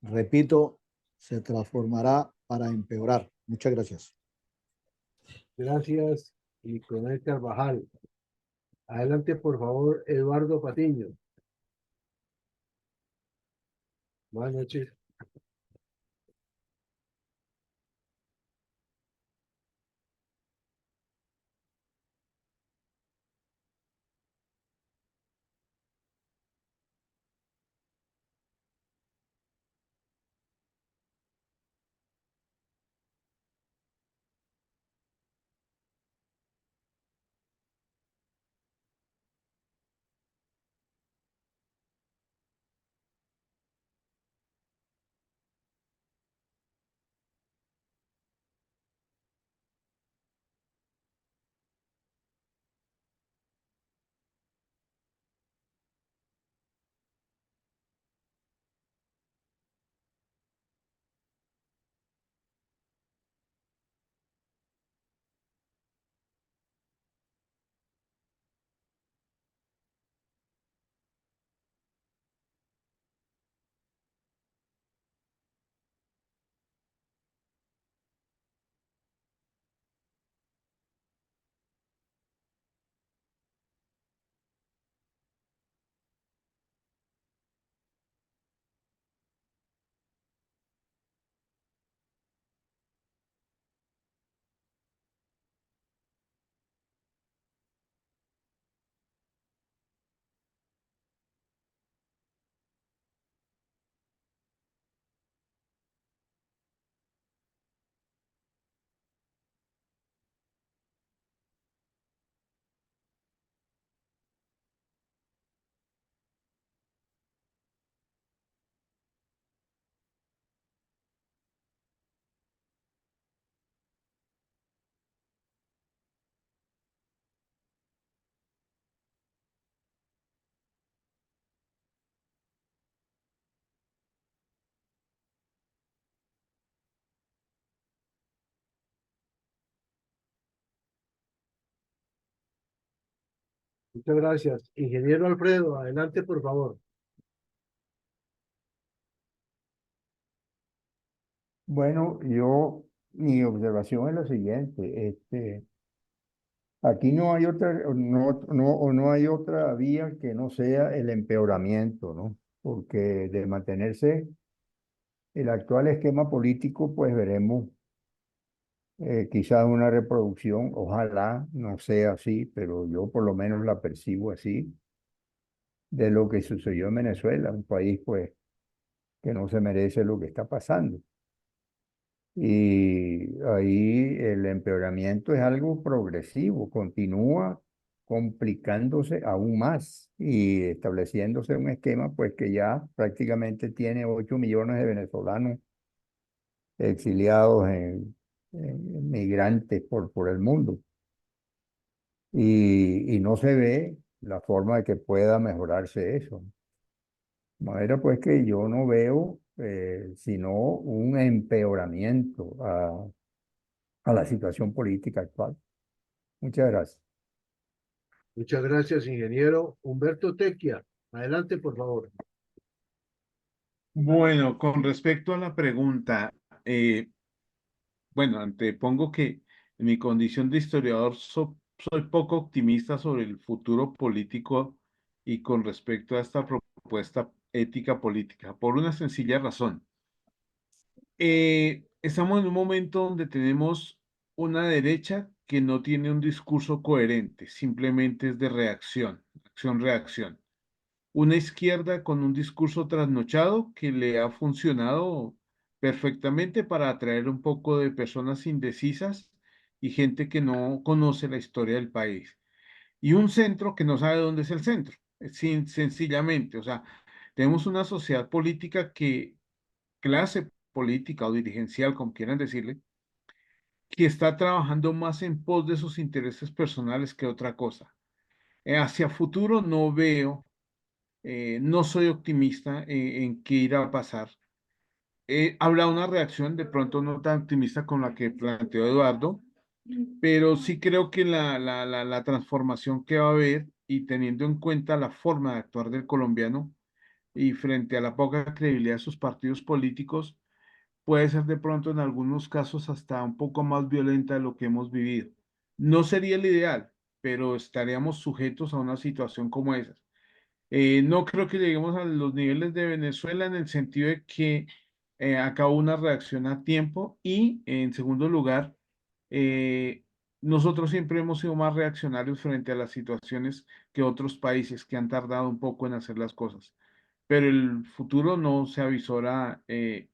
Repito, se transformará para empeorar. Muchas gracias. Gracias, y coronel Carvajal. Adelante, por favor, Eduardo Patiño. Buenas noches. Muchas gracias. Ingeniero Alfredo, adelante, por favor. Bueno, mi observación es la siguiente, aquí no hay no hay otra vía que no sea el empeoramiento, ¿no? Porque de mantenerse el actual esquema político, pues veremos quizás una reproducción, ojalá no sea así, pero yo por lo menos la percibo así, de lo que sucedió en Venezuela, un país pues que no se merece lo que está pasando. Y ahí el empeoramiento es algo progresivo, continúa complicándose aún más y estableciéndose un esquema pues que ya prácticamente tiene 8 millones de venezolanos exiliados migrantes por el mundo. Y no se ve la forma de que pueda mejorarse eso. De manera pues que yo no veo sino un empeoramiento a la situación política actual. Muchas gracias. Muchas gracias, ingeniero. Humberto Tequia, adelante, por favor. Bueno, con respecto a la pregunta, bueno, antepongo que en mi condición de historiador soy poco optimista sobre el futuro político y con respecto a esta propuesta ética política, por una sencilla razón. Estamos en un momento donde tenemos una derecha que no tiene un discurso coherente, simplemente es de reacción, acción-reacción. Una izquierda con un discurso trasnochado que le ha funcionado perfectamente para atraer un poco de personas indecisas y gente que no conoce la historia del país. Y un centro que no sabe dónde es el centro, sencillamente. O sea, tenemos una sociedad política clase política o dirigencial, como quieran decirle, que está trabajando más en pos de sus intereses personales que otra cosa. Hacia futuro no veo, no soy optimista en qué irá a pasar. habrá una reacción de pronto no tan optimista con la que planteó Eduardo, pero sí creo que la transformación que va a haber y teniendo en cuenta la forma de actuar del colombiano y frente a la poca credibilidad de sus partidos políticos, puede ser de pronto en algunos casos hasta un poco más violenta de lo que hemos vivido. No sería el ideal, pero estaríamos sujetos a una situación como esa. No creo que lleguemos a los niveles de Venezuela en el sentido de que acá hubo una reacción a tiempo y en segundo lugar, eh, nosotros siempre hemos sido más reaccionarios frente a las situaciones que otros países que han tardado un poco en hacer las cosas. Pero el futuro no se avisora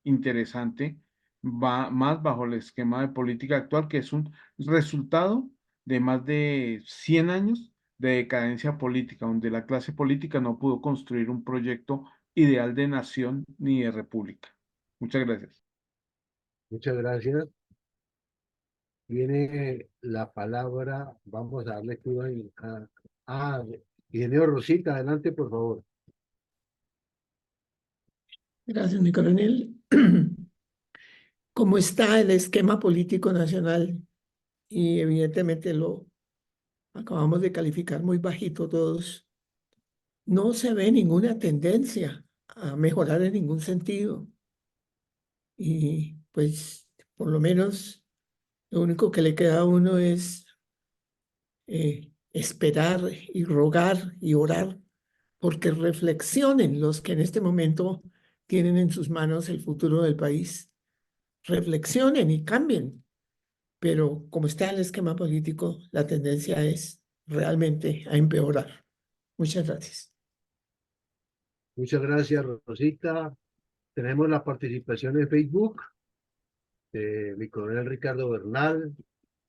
interesante, va más bajo el esquema de política actual, que es un resultado de más de 100 años de decadencia política, donde la clase política no pudo construir un proyecto ideal de nación ni de república. Muchas gracias. Muchas gracias. Tiene la palabra, vamos a darle lectura a ingeniero Rosita, adelante, por favor. Gracias, mi coronel. ¿Cómo está el esquema político nacional? Y evidentemente lo acabamos de calificar muy bajito todos. No se ve ninguna tendencia a mejorar en ningún sentido. Y pues, por lo menos, lo único que le queda a uno es esperar y rogar y orar porque reflexionen los que en este momento tienen en sus manos el futuro del país. Reflexionen y cambien. Pero como está el esquema político, la tendencia es realmente a empeorar. Muchas gracias. Muchas gracias, Rosita. Tenemos la participación en Facebook de mi coronel Ricardo Bernal.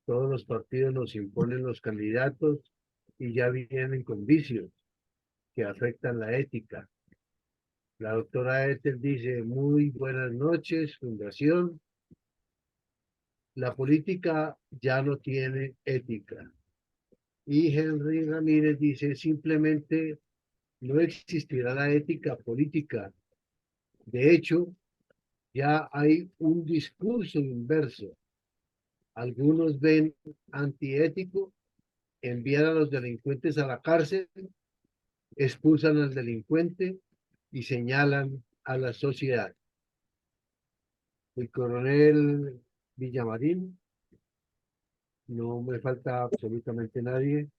Todos los partidos nos imponen los candidatos y ya vienen con vicios que afectan la ética. La doctora Ethel dice, muy buenas noches, Fundación. La política ya no tiene ética. Y Henry Ramírez dice, simplemente no existirá la ética política. De hecho, ya hay un discurso inverso. Algunos ven antiético enviar a los delincuentes a la cárcel, expulsan al delincuente y señalan a la sociedad. El coronel Villamarín, no me falta absolutamente nadie.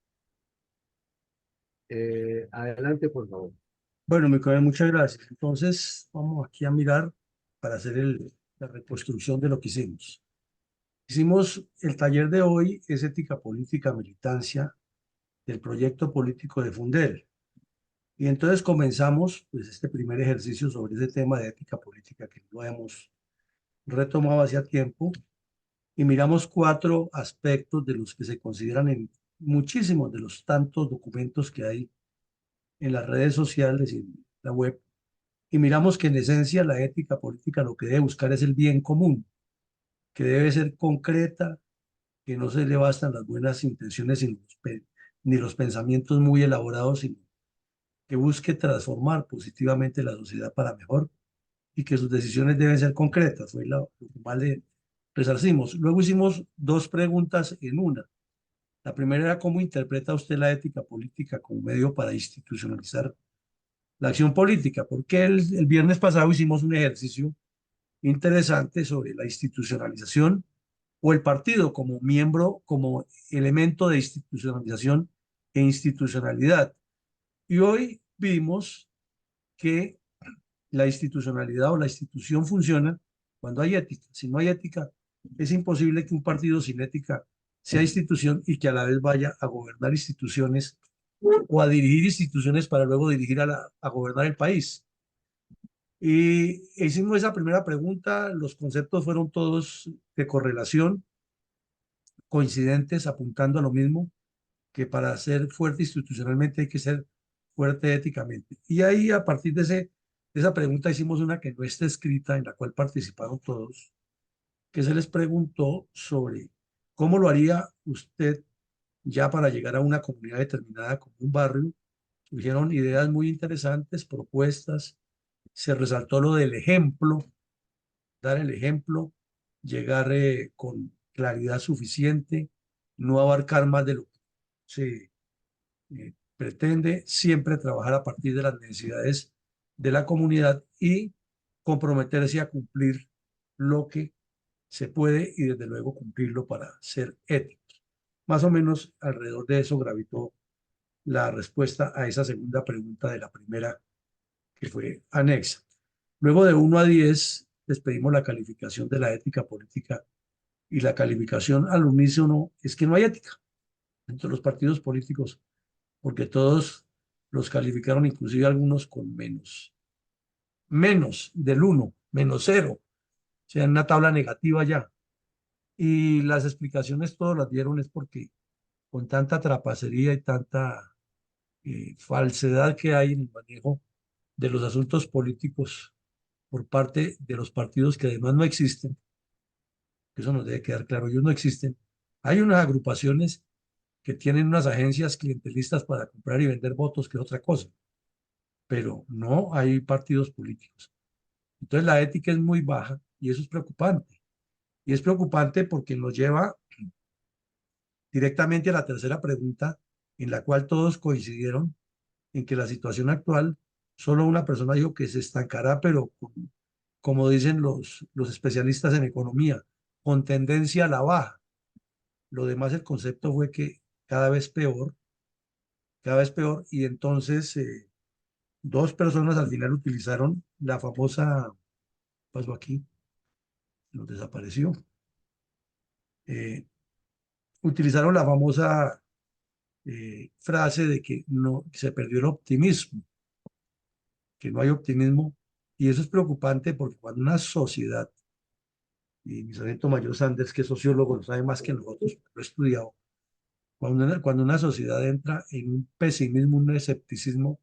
Adelante, por favor. Bueno, mi coronel, muchas gracias. Entonces, vamos aquí a mirar para hacer la reconstrucción de lo que hicimos. Hicimos el taller de hoy, es ética política, militancia, del proyecto político de Fundel. Y entonces comenzamos pues, este primer ejercicio sobre ese tema de ética política que lo hemos retomado hace tiempo y miramos 4 aspectos de los que se consideran en muchísimos de los tantos documentos que hay en las redes sociales y en la web. Y miramos que en esencia la ética política lo que debe buscar es el bien común, que debe ser concreta, que no se le bastan las buenas intenciones ni los pensamientos muy elaborados, sino que busque transformar positivamente la sociedad para mejor y que sus decisiones deben ser concretas. Fue lo que más le resarcimos. Luego hicimos 2 preguntas en una. La primera era cómo interpreta usted la ética política como medio para institucionalizar la acción política, porque el viernes pasado hicimos un ejercicio interesante sobre la institucionalización o el partido como miembro, como elemento de institucionalización e institucionalidad. Y hoy vimos que la institucionalidad o la institución funciona cuando hay ética. Si no hay ética, es imposible que un partido sin ética sea institución y que a la vez vaya a gobernar instituciones o a dirigir instituciones para luego dirigir a gobernar el país. Y hicimos esa primera pregunta, los conceptos fueron todos de correlación, coincidentes, apuntando a lo mismo, que para ser fuerte institucionalmente hay que ser fuerte éticamente. Y ahí, a partir de esa pregunta, hicimos una que no está escrita, en la cual participaron todos, que se les preguntó sobre cómo lo haría usted ya para llegar a una comunidad determinada, como un barrio. Surgieron ideas muy interesantes, propuestas, se resaltó lo del ejemplo, dar el ejemplo, llegar con claridad suficiente, no abarcar más de lo que se pretende, siempre trabajar a partir de las necesidades de la comunidad y comprometerse a cumplir lo que se puede y desde luego cumplirlo para ser éticos. Más o menos alrededor de eso gravitó la respuesta a esa segunda pregunta de la primera que fue anexa. Luego de 1 a 10 les pedimos la calificación de la ética política y la calificación al unísono es que no hay ética entre los partidos políticos porque todos los calificaron, inclusive algunos con menos del 1, -0, o sea, en una tabla negativa ya. Y las explicaciones todos las dieron es porque con tanta trapacería y tanta falsedad que hay en el manejo de los asuntos políticos por parte de los partidos que además no existen, que eso nos debe quedar claro, ellos no existen. Hay unas agrupaciones que tienen unas agencias clientelistas para comprar y vender votos, que es otra cosa, pero no hay partidos políticos. Entonces la ética es muy baja y eso es preocupante. Y es preocupante porque nos lleva directamente a la tercera pregunta, en la cual todos coincidieron en que la situación actual, solo una persona dijo que se estancará, pero como dicen los especialistas en economía, con tendencia a la baja. Lo demás, el concepto fue que cada vez peor, y entonces 2 personas al final utilizaron la famosa, pasó aquí, nos desapareció, utilizaron la famosa frase de que no se perdió el optimismo, que no hay optimismo, y eso es preocupante porque cuando una sociedad, y mi sargento mayor Sanders, que es sociólogo, lo sabe más que nosotros, lo he estudiado, cuando una sociedad entra en un pesimismo, un escepticismo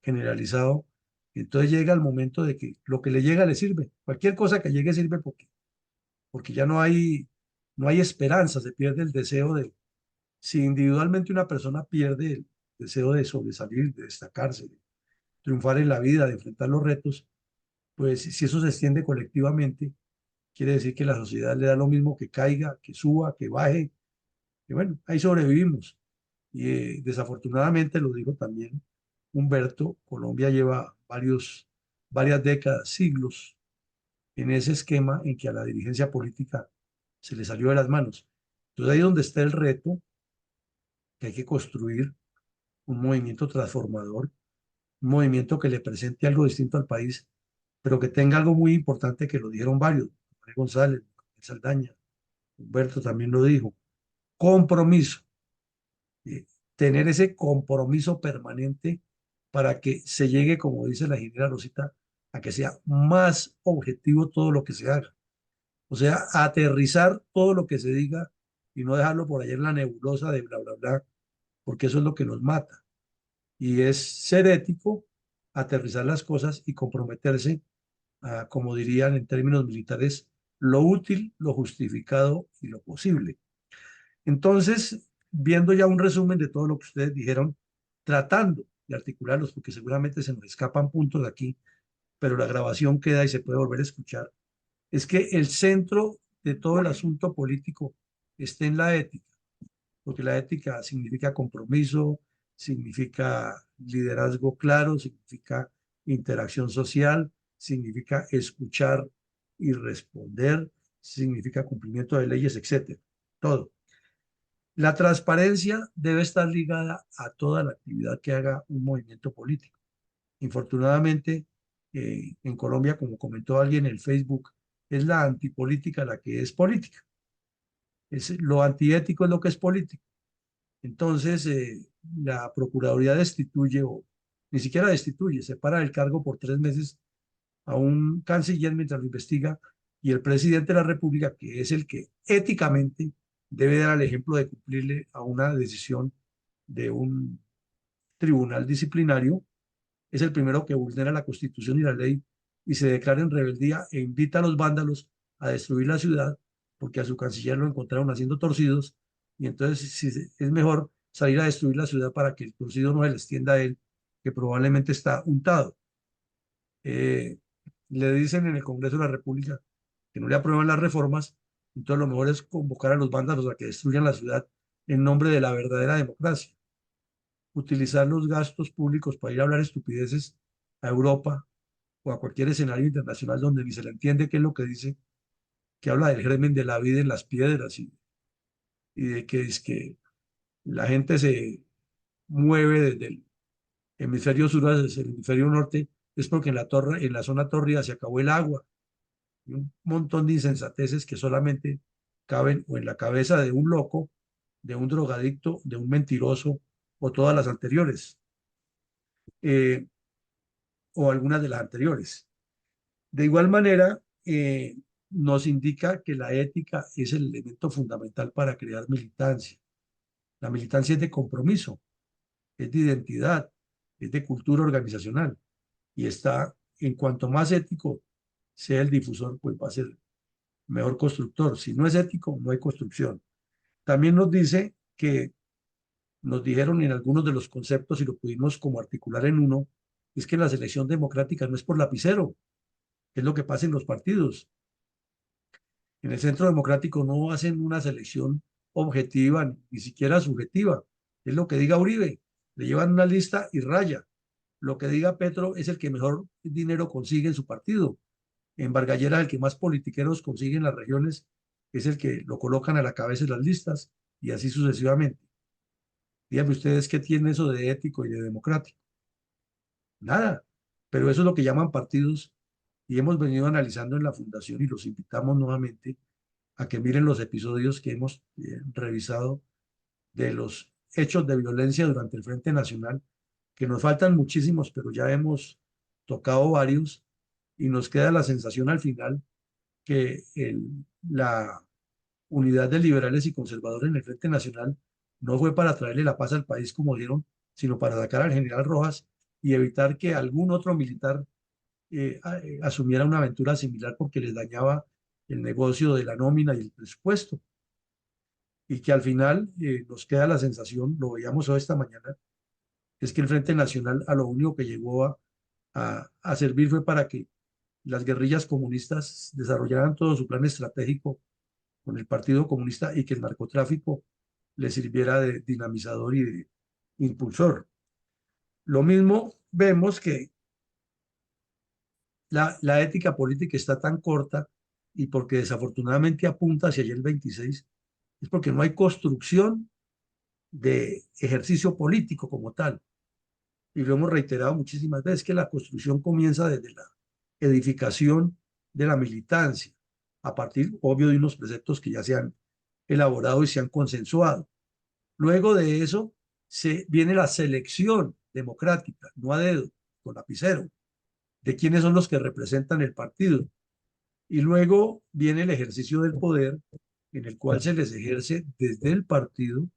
generalizado, entonces llega el momento de que lo que le llega le sirve, cualquier cosa que llegue sirve porque ya no hay esperanza, se pierde el deseo de, si individualmente una persona pierde el deseo de sobresalir, de destacarse, de triunfar en la vida, de enfrentar los retos, pues si eso se extiende colectivamente, quiere decir que la sociedad le da lo mismo que caiga, que suba, que baje, y bueno, ahí sobrevivimos. Y desafortunadamente, lo dijo también Humberto, Colombia lleva varias décadas, siglos, en ese esquema en que a la dirigencia política se le salió de las manos. Entonces ahí es donde está el reto, que hay que construir un movimiento transformador, un movimiento que le presente algo distinto al país, pero que tenga algo muy importante que lo dijeron varios, Manuel González, Saldaña, Humberto también lo dijo, compromiso, tener ese compromiso permanente para que se llegue, como dice la ingeniera Rosita, a que sea más objetivo todo lo que se haga. O sea, aterrizar todo lo que se diga y no dejarlo por allá en la nebulosa de bla, bla, bla, porque eso es lo que nos mata. Y es ser ético, aterrizar las cosas y comprometerse a, como dirían en términos militares, lo útil, lo justificado y lo posible. Entonces, viendo ya un resumen de todo lo que ustedes dijeron, tratando de articularlos, porque seguramente se nos escapan puntos de aquí, pero la grabación queda y se puede volver a escuchar, es que el centro de todo el asunto político está en la ética, porque la ética significa compromiso, significa liderazgo claro, significa interacción social, significa escuchar y responder, significa cumplimiento de leyes, etcétera, todo. La transparencia debe estar ligada a toda la actividad que haga un movimiento político. Infortunadamente, en Colombia, como comentó alguien en el Facebook, es la antipolítica la que es política. Lo antiético es lo que es político. Entonces, la Procuraduría destituye, o ni siquiera destituye, separa del cargo por 3 meses a un canciller mientras lo investiga, y el presidente de la República, que es el que éticamente debe dar el ejemplo de cumplirle a una decisión de un tribunal disciplinario, es el primero que vulnera la Constitución y la ley y se declara en rebeldía e invita a los vándalos a destruir la ciudad porque a su canciller lo encontraron haciendo torcidos, y entonces es mejor salir a destruir la ciudad para que el torcido no se le extienda a él, que probablemente está untado. Le dicen en el Congreso de la República que no le aprueban las reformas, entonces lo mejor es convocar a los vándalos a que destruyan la ciudad en nombre de la verdadera democracia. Utilizar los gastos públicos para ir a hablar estupideces a Europa o a cualquier escenario internacional donde ni se le entiende qué es lo que dice, que habla del germen de la vida en las piedras y de que es que la gente se mueve desde el hemisferio sur hacia el hemisferio norte, es porque en la zona tórrida se acabó el agua. Y un montón de insensateces que solamente caben o en la cabeza de un loco, de un drogadicto, de un mentiroso o todas las anteriores, o algunas de las anteriores. De igual manera, nos indica que la ética es el elemento fundamental para crear militancia. La militancia es de compromiso, es de identidad, es de cultura organizacional y está, en cuanto más ético sea el difusor, pues va a ser mejor constructor. Si no es ético, no hay construcción. También nos dice que nos dijeron en algunos de los conceptos, y lo pudimos como articular en uno, es que la selección democrática no es por lapicero, es lo que pasa en los partidos. En el centro democrático no hacen una selección objetiva, ni siquiera subjetiva. Es lo que diga Uribe, le llevan una lista y raya. Lo que diga Petro es el que mejor dinero consigue en su partido. En Vargas Lleras, el que más politiqueros consigue en las regiones es el que lo colocan a la cabeza de las listas y así sucesivamente. Díganme ustedes qué tiene eso de ético y de democrático. Nada, pero eso es lo que llaman partidos y hemos venido analizando en la fundación y los invitamos nuevamente a que miren los episodios que hemos revisado de los hechos de violencia durante el Frente Nacional, que nos faltan muchísimos, pero ya hemos tocado varios y nos queda la sensación al final que la unidad de liberales y conservadores en el Frente Nacional no fue para traerle la paz al país, como dijeron, sino para sacar al general Rojas y evitar que algún otro militar asumiera una aventura similar porque les dañaba el negocio de la nómina y el presupuesto. Y que al final nos queda la sensación, lo veíamos hoy esta mañana, es que el Frente Nacional a lo único que llegó a servir fue para que las guerrillas comunistas desarrollaran todo su plan estratégico con el Partido Comunista y que el narcotráfico le sirviera de dinamizador y de impulsor. Lo mismo vemos que la ética política está tan corta y porque desafortunadamente apunta hacia allá el 26, es porque no hay construcción de ejercicio político como tal. Y lo hemos reiterado muchísimas veces, que la construcción comienza desde la edificación de la militancia, a partir, obvio, de unos preceptos que ya se han elaborado y se han consensuado. Luego de eso viene la selección democrática, no a dedo, con lapicero, de quiénes son los que representan el partido. Y luego viene el ejercicio del poder, en el cual se les ejerce desde el partido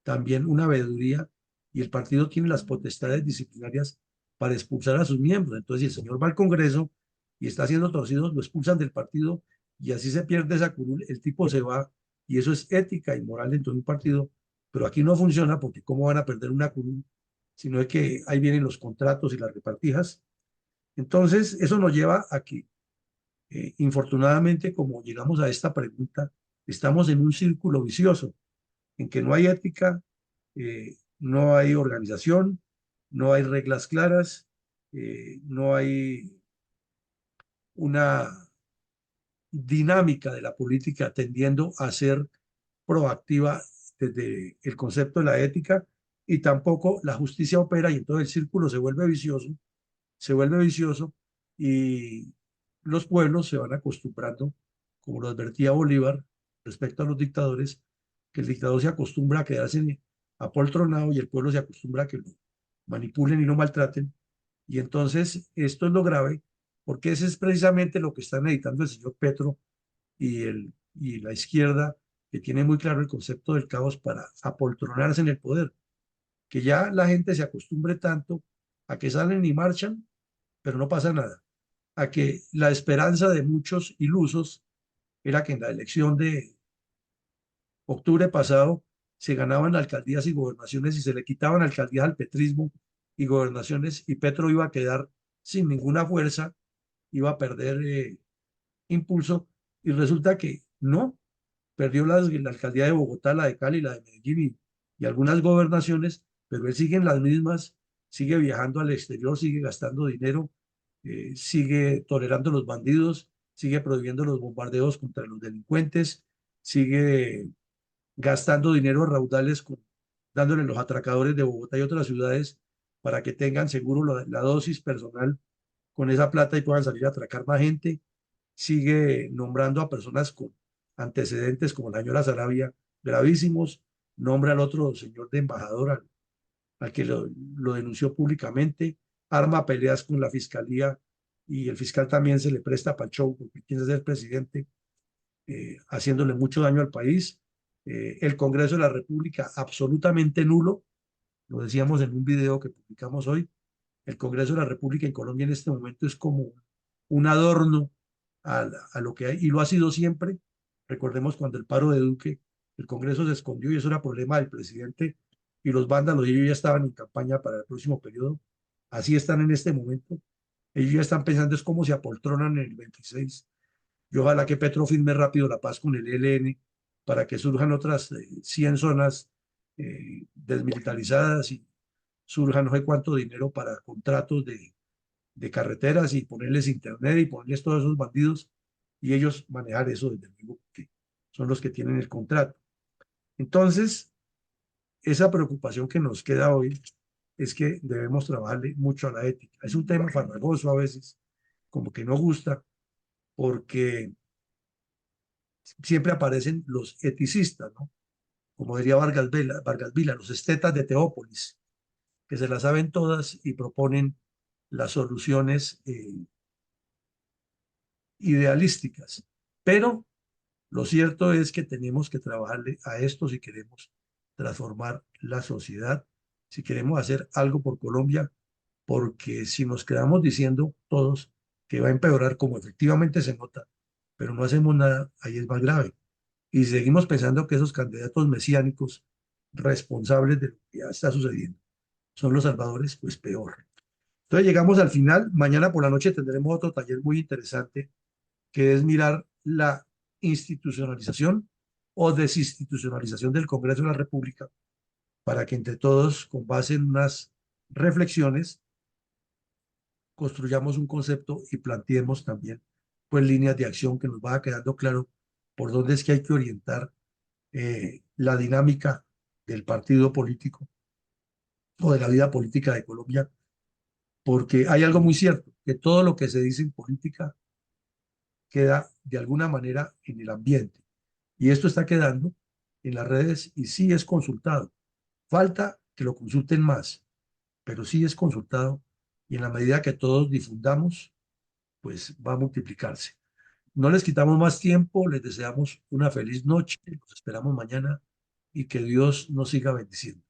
también una veeduría y el partido tiene las potestades disciplinarias para expulsar a sus miembros. Entonces, si el señor va al Congreso y está haciendo torcidos, lo expulsan del partido y así se pierde esa curul, el tipo se va y eso es ética y moral dentro de un partido, pero aquí no funciona porque ¿cómo van a perder una curul? Sino es que ahí vienen los contratos y las repartijas. Entonces, eso nos lleva a que, infortunadamente, como llegamos a esta pregunta, estamos en un círculo vicioso, en que no hay ética, no hay organización, no hay reglas claras, no hay una dinámica de la política tendiendo a ser proactiva desde el concepto de la ética y tampoco la justicia opera y entonces el círculo se vuelve vicioso y los pueblos se van acostumbrando, como lo advertía Bolívar respecto a los dictadores, que el dictador se acostumbra a quedarse apoltronado y el pueblo se acostumbra a que lo manipulen y lo maltraten. Y entonces esto es lo grave, porque ese es precisamente lo que están editando el señor Petro y la izquierda, que tiene muy claro el concepto del caos para apoltronarse en el poder. Que ya la gente se acostumbre tanto a que salen y marchan, pero no pasa nada. A que la esperanza de muchos ilusos era que en la elección de octubre pasado se ganaban alcaldías y gobernaciones y se le quitaban alcaldías al petrismo y gobernaciones y Petro iba a quedar sin ninguna fuerza, iba a perder impulso Y resulta que no, perdió la alcaldía de Bogotá, la de Cali, la de Medellín y algunas gobernaciones, pero él sigue en las mismas, sigue viajando al exterior, sigue gastando dinero, sigue tolerando los bandidos, sigue prohibiendo los bombardeos contra los delincuentes, sigue gastando dinero a raudales, dándole a los atracadores de Bogotá y otras ciudades para que tengan seguro la dosis personal con esa plata y puedan salir a atracar más gente. Sigue nombrando a personas con antecedentes como la señora Sarabia gravísimos, nombra al otro señor de embajador, al que lo denunció públicamente, arma peleas con la fiscalía y el fiscal también se le presta para el show porque quiere ser presidente, haciéndole mucho daño al país. El Congreso de la República absolutamente nulo, lo decíamos en un video que publicamos hoy. El Congreso de la República en Colombia en este momento es como un adorno a lo que hay, y lo ha sido siempre. Recordemos cuando el paro de Duque, el Congreso se escondió y eso era problema del presidente y los vándalos, y ellos ya estaban en campaña para el próximo periodo. Así están en este momento. Ellos ya están pensando es cómo se apoltronan en el 26. Y ojalá que Petro firme rápido la paz con el ELN para que surjan otras 100 zonas desmilitarizadas y surja no sé cuánto dinero para contratos de carreteras y ponerles internet y ponerles todos esos bandidos y ellos manejar eso desde luego, porque son los que tienen el contrato. Entonces, esa preocupación que nos queda hoy es que debemos trabajarle mucho a la ética. Es un tema farragoso a veces, como que no gusta, porque siempre aparecen los eticistas, ¿no? Como diría Vargas Vila, los estetas de Teópolis, que se las saben todas y proponen las soluciones idealísticas. Pero lo cierto es que tenemos que trabajarle a esto si queremos transformar la sociedad, si queremos hacer algo por Colombia, porque si nos quedamos diciendo todos que va a empeorar, como efectivamente se nota, pero no hacemos nada, ahí es más grave. Y seguimos pensando que esos candidatos mesiánicos responsables de lo que ya está sucediendo son los salvadores, pues peor. Entonces llegamos al final. Mañana por la noche tendremos otro taller muy interesante, que es mirar la institucionalización o desinstitucionalización del Congreso de la República, para que entre todos, con base en unas reflexiones, construyamos un concepto y planteemos también pues líneas de acción que nos vaya quedando claro por dónde es que hay que orientar la dinámica del partido político o de la vida política de Colombia, porque hay algo muy cierto, que todo lo que se dice en política queda de alguna manera en el ambiente, y esto está quedando en las redes y sí es consultado. Falta que lo consulten más, pero sí es consultado, y en la medida que todos difundamos, pues va a multiplicarse. No les quitamos más tiempo, les deseamos una feliz noche, los esperamos mañana y que Dios nos siga bendiciendo.